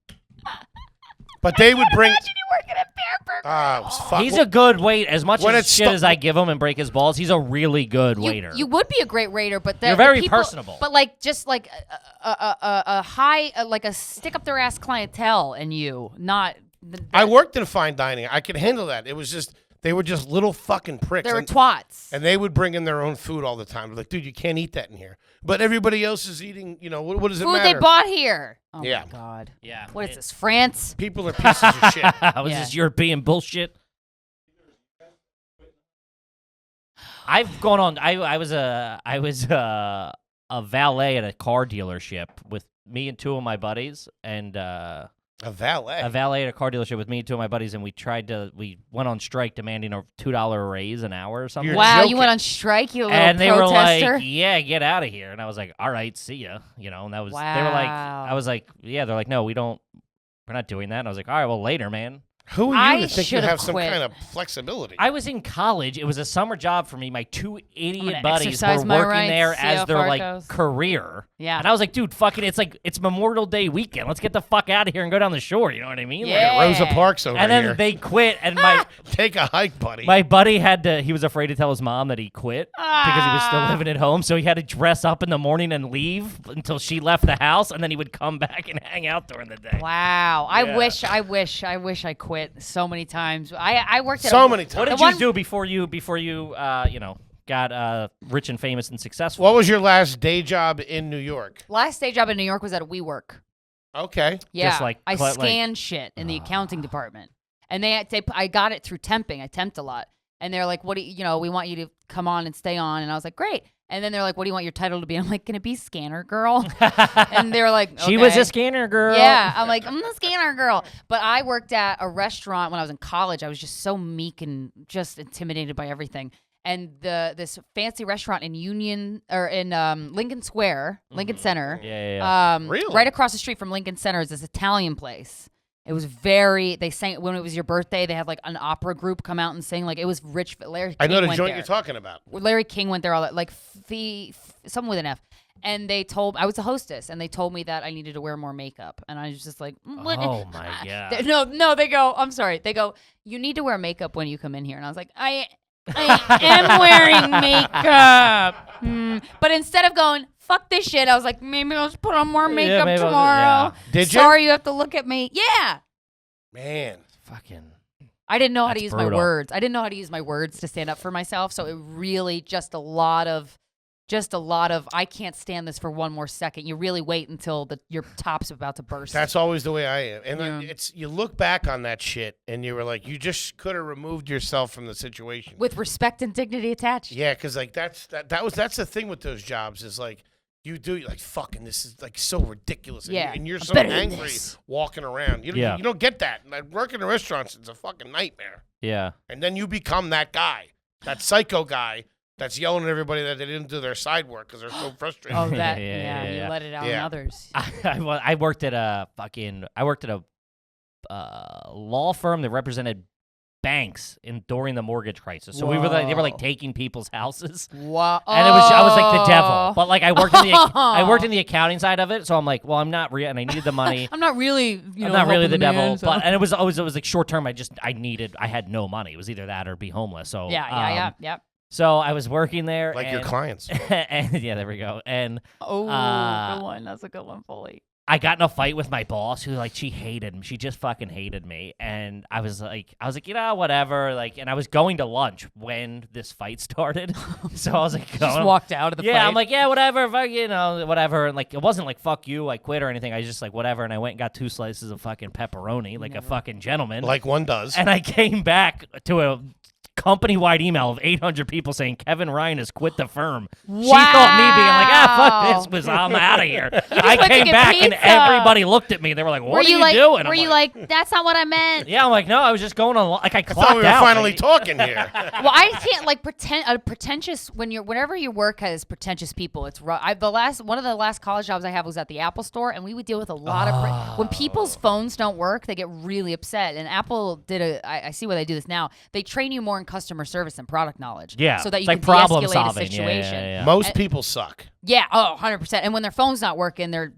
But they would bring. Imagine you working at Bear Burger. It was fuck- He's a good waiter. As much When as it's shit stu- as I give him and break his balls, he's a really good waiter. You would be a great waiter, but You're very personable. But like, just like a high, like a stick up their ass clientele, and you not. I worked in fine dining. I could handle that. It was just. They were just little fucking pricks. They're and, twats. and they would bring in their own food all the time. Like, dude, you can't eat that in here. But everybody else is eating, what does it Food matter? they bought here. Oh Yeah. my god. Yeah. What is this, France? People are pieces of shit. Was Yeah. this European bullshit? I've gone on. I was a valet at a car dealership with me and two of my buddies, and A valet. a valet at a car dealership with me and two of my buddies, and we went on strike demanding a $2 raise an hour or something. You're Wow, joking. you went on strike, you little And they protester. were like, "Yeah, get out of here." And I was like, "All right, see ya." And that was they were like, Wow. I was like, "Yeah." They're like, "No, we're not doing that." And I was like, "All right, well, later, man." Who are I you to think you should've have some quit. kind of flexibility? I was in college. It was a summer job for me. My two idiot gonna buddies exercise were my working rights, there see how as their far it like goes. career. Yeah. And I was like, dude, fucking, it's Memorial Day weekend. Let's get the fuck out of here and go down the shore. You know what I mean? Like, Yeah. Rosa Parks over and then here. they quit, and my Take a hike, buddy. my buddy he was afraid to tell his mom that he quit because he was still living at home. So he had to dress up in the morning and leave until she left the house, and then he would come back and hang out during the day. Wow. I Yeah. wish I quit so many times. I worked at So a, many What times. did The one- you do before you got rich and famous and successful? What was your last day job in New York? last day job in New York was at a WeWork. Okay. Yeah. like I like- scanned shit in the accounting department. And I got it through temping. I temped a lot. And they're like, what do you, we want you to come on and stay on. And I was like, great. And then they're like, what do you want your title to be? I'm like, can it be scanner girl? And they were like, She was "Okay." a scanner girl. Yeah, I'm like, I'm the scanner girl. But I worked at a restaurant when I was in college. I was just so meek and just intimidated by everything. And this fancy restaurant in Lincoln Square, Lincoln Center, Yeah. Really? right across the street from Lincoln Center is this Italian place. It was they sang when it was your birthday. They had like an opera group come out and sing. Like it was rich. Larry King I know the went joint there. you're talking about. Larry King went there all that, like something with an F. And I was a hostess, and they told me that I needed to wear more makeup. And I was just like, what? Oh, my God. No, they go, I'm sorry. They go, you need to wear makeup when you come in here. And I was like, I am wearing makeup. But instead of going, fuck this shit, I was like, maybe I'll just put on more makeup tomorrow. Did you? Sorry, you have to look at me. Yeah. Man. Fucking. I didn't know how to That's use brutal. my words. I didn't know how to use my words to stand up for myself. So it really just a lot of I can't stand this for one more second. You really wait until your top's about to burst. That's always the way I am. And then you look back on that shit and you were like, you just could have removed yourself from the situation. with respect and dignity attached. Yeah, because like that's the thing with those jobs is like you like fucking this is like so ridiculous. Yeah, And you're I'm so better than angry this. walking around. You don't get that. Like working in restaurants, it's a fucking nightmare. Yeah. And then you become that guy, that psycho guy that's yelling at everybody that they didn't do their side work because they're so frustrated. Oh, that Yeah. you let it out on Yeah. others. I worked at a law firm that represented banks during the mortgage crisis. So they were like taking people's houses. Wow. And I was like the devil. But like I worked in the accounting side of it, so I'm like, well, I'm not real and I needed the money. I'm not really, I'm not really the devil, man, so- but and it was like short term. I had no money. It was either that or be homeless. So Yeah. So I was working there, Like your and- clients. and yeah, there we go. And Oh, Uh, good one. That's a good one, Foley. I got in a fight with my boss who like she hated me. She just fucking hated me. And I was like, whatever. Like, and I was going to lunch when this fight started. So I was like, Just walked out of the fight. I'm like, yeah, whatever, fuck, whatever. And like, it wasn't like, fuck you, I quit or anything. I was just like, whatever. And I went and got 2 slices of fucking pepperoni, like a fucking gentleman. Like one does. And I came back to a company-wide email of 800 people saying Kevin Ryan has quit the firm. She thought me being like, fuck this, I'm out of here. I went to came get back and pizza. everybody looked at me. They were like, what are you doing? Were you like, that's not what I meant? Yeah, I'm like, no, I was just going on. Like I I clocked thought we were out. finally like, talking here. Well, I can't like pretentious whenever your work has pretentious people. It's rough. One of the last college jobs I have was at the Apple store, and we would deal with a lot of when people's phones don't work, they get really upset. And Apple I see why they do this now. They train you more in customer service and product knowledge. Yeah, so that it's you like can problem de-escalate solving. a situation. Yeah. Most people suck. Yeah, 100%. And when their phone's not working, they're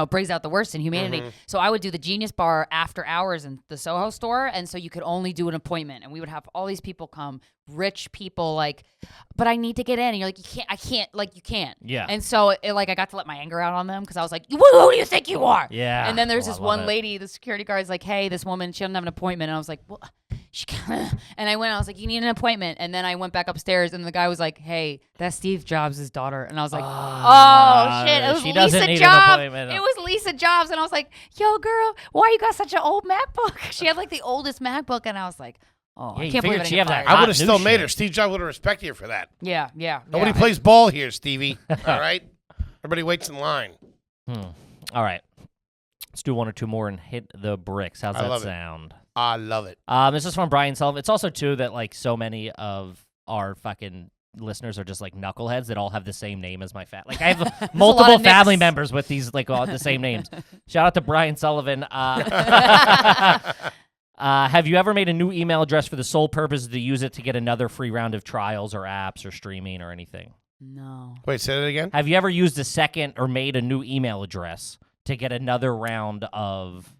brings out the worst in humanity. So I would do the Genius Bar after hours in the Soho store, and so you could only do an appointment, and we would have all these people come, rich people, like, but I need to get in, and you're like, you can't. Yeah. And so I got to let my anger out on them because I was like, who do you think you are? Yeah. And then there's Oh, this I love one it. lady, the security guard's like, hey, this woman, she doesn't have an appointment, and I was like, well. And I went. I was like, "You need an appointment." And then I went back upstairs, and the guy was like, "Hey, that's Steve Jobs' daughter." And I was like, "Oh shit!" It was she doesn't Lisa need an Jobs. appointment. It was Lisa Jobs, and I was like, "Yo, girl, why you got such an old MacBook?" She had like the oldest MacBook, and I was like, "Oh, Yeah, I you can't believe figured I she didn't have get that fired." I would have new still made shit. her. Steve Jobs would have respected you for that. Yeah. Nobody plays ball here, Stevie. All right? Everybody waits in line. All right. Let's do 1 or 2 more and hit the bricks. How's I that love it. sound? I love it. This is from Brian Sullivan. It's also too that like so many of our fucking listeners are just like knuckleheads that all have the same name as my Like I have multiple of family Nicks. members with these like all the same names. Shout out to Brian Sullivan. Have you ever made a new email address for the sole purpose to use it to get another free round of trials or apps or streaming or anything? No. Wait, say that again? Have you ever used a second or made a new email address to get another round of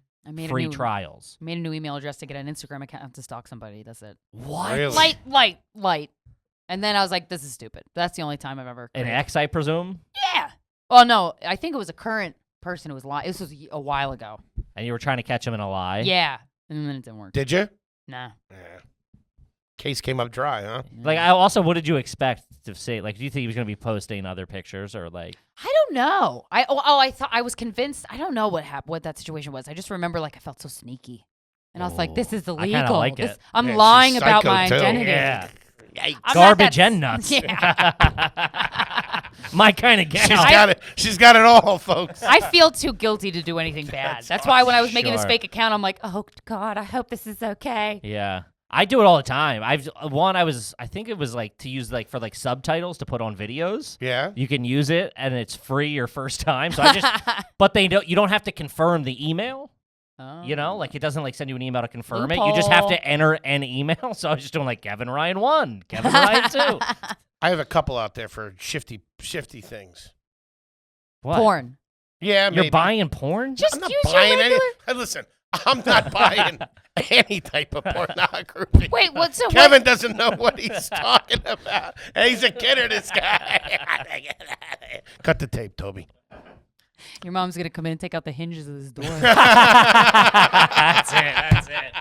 free trials? I made a new email address to get an Instagram account to stalk somebody. That's it. What? Really? Light. And then I was like, this is stupid. That's the only time I've ever. An created. ex, I presume? Yeah. Well, no, I think it was a current person who was lying. This was a while ago. And you were trying to catch him in a lie? Yeah. And then it didn't work. Did you? Nah. Yeah. Case came up dry, huh? Like, I also, what did you expect to say? Like, do you think he was going to be posting other pictures or like? I don't know. I thought I was convinced. I don't know what that situation was. I just remember like I felt so sneaky. And I was like, this is I illegal. kinda like it. I'm Yeah, lying she's about psycho, my too. identity. Yeah. Yikes. I'm not Garbage that- and nuts. Yeah. My kind of gal. She's got it all, folks. I feel too guilty to do anything bad. That's why when I was making this Sure. fake account, I'm like, oh God, I hope this is okay. Yeah. I do it all the time. I think it was like to use like for like subtitles to put on videos. Yeah. You can use it and it's free your first time. So but you don't have to confirm the email. Oh. You know, like it doesn't like send you an email to confirm it. You just have to enter an email. So I was just doing like Kevin Ryan 1, Kevin Ryan 2. I have a couple out there for shifty things. What? Porn. Yeah, You're maybe. buying porn? Just I'm not use buying your any. regular. Hey, listen, I'm not buying any type of pornography. Wait, what's so? Kevin doesn't know what he's talking about. Hey, he's a kidder, this guy. Cut the tape, Toby. Your mom's gonna come in and take out the hinges of this door. That's it.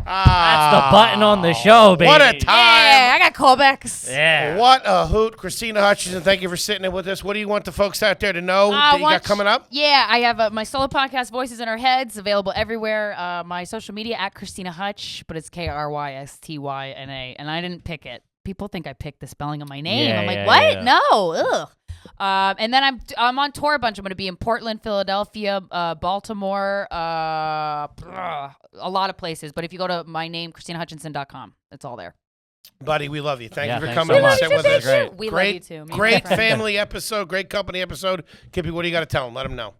That's the button on the show, baby. What a time. Yeah, I got callbacks. Yeah. What a hoot. Krystyna Hutchinson, thank you for sitting in with us. What do you want the folks out there to know that you got coming up? Yeah, I have my solo podcast, Voices in Our Heads, available everywhere. My social media, at Krystyna Hutch, but it's Krystyna. And I didn't pick it. People think I picked the spelling of my name. Yeah, I'm like, yeah, what? yeah. No. Ugh. And then I'm on tour a bunch. I'm going to be in Portland, Philadelphia, Baltimore, a lot of places. But if you go to my name, KrystynaHutchinson.com, it's all there. Buddy, we love you. Thank Yeah, you for thanks coming so and much. sitting with us. Great. We love you too. Me and my Great friend. family episode, great company episode. Kippy, what do you got to tell them? Let them know.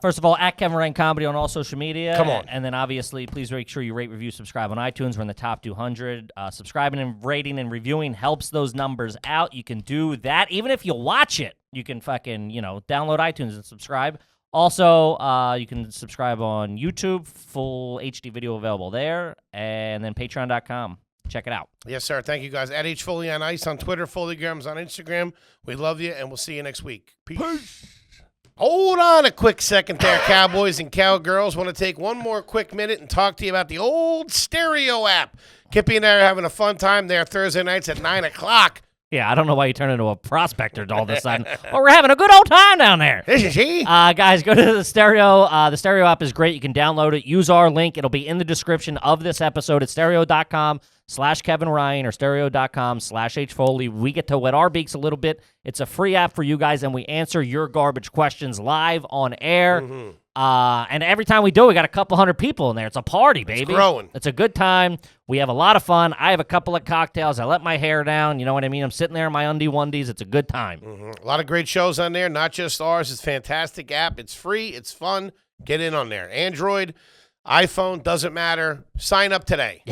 First of all, at Kevin Ryan Comedy on all social media. Come on. And then obviously, please make sure you rate, review, subscribe on iTunes. We're in the top 200. Subscribing and rating and reviewing helps those numbers out. You can do that. Even if you watch it, you can fucking, download iTunes and subscribe. Also, you can subscribe on YouTube, full HD video available there. And then patreon.com. Check it out. Yes, sir. Thank you, guys. At H Foley on Ice on Twitter, Foleygrams on Instagram. We love you, and we'll see you next week. Peace. Hold on a quick second there, cowboys and cowgirls. Want to take one more quick minute and talk to you about the old Stereo app. Kippy and I are having a fun time there Thursday nights at 9 o'clock. Yeah, I don't know why you turn into a prospector all of a sudden. Well, we're having a good old time down there. This is he. Guys, go to the Stereo. The Stereo app is great. You can download it. Use our link. It'll be in the description of this episode. It's stereo.com/Kevin Ryan or stereo.com/HFoley. We get to wet our beaks a little bit. It's a free app for you guys, and we answer your garbage questions live on air. Mm-hmm. And every time we do, we got a couple hundred people in there. It's a party, baby. It's growing. It's a good time. We have a lot of fun. I have a couple of cocktails. I let my hair down. You know what I mean? I'm sitting there in my undie-wondies. It's a good time. A lot of great shows on there, not just ours. It's a fantastic app. It's free. It's fun. Get in on there. Android, iPhone, doesn't matter. Sign up today.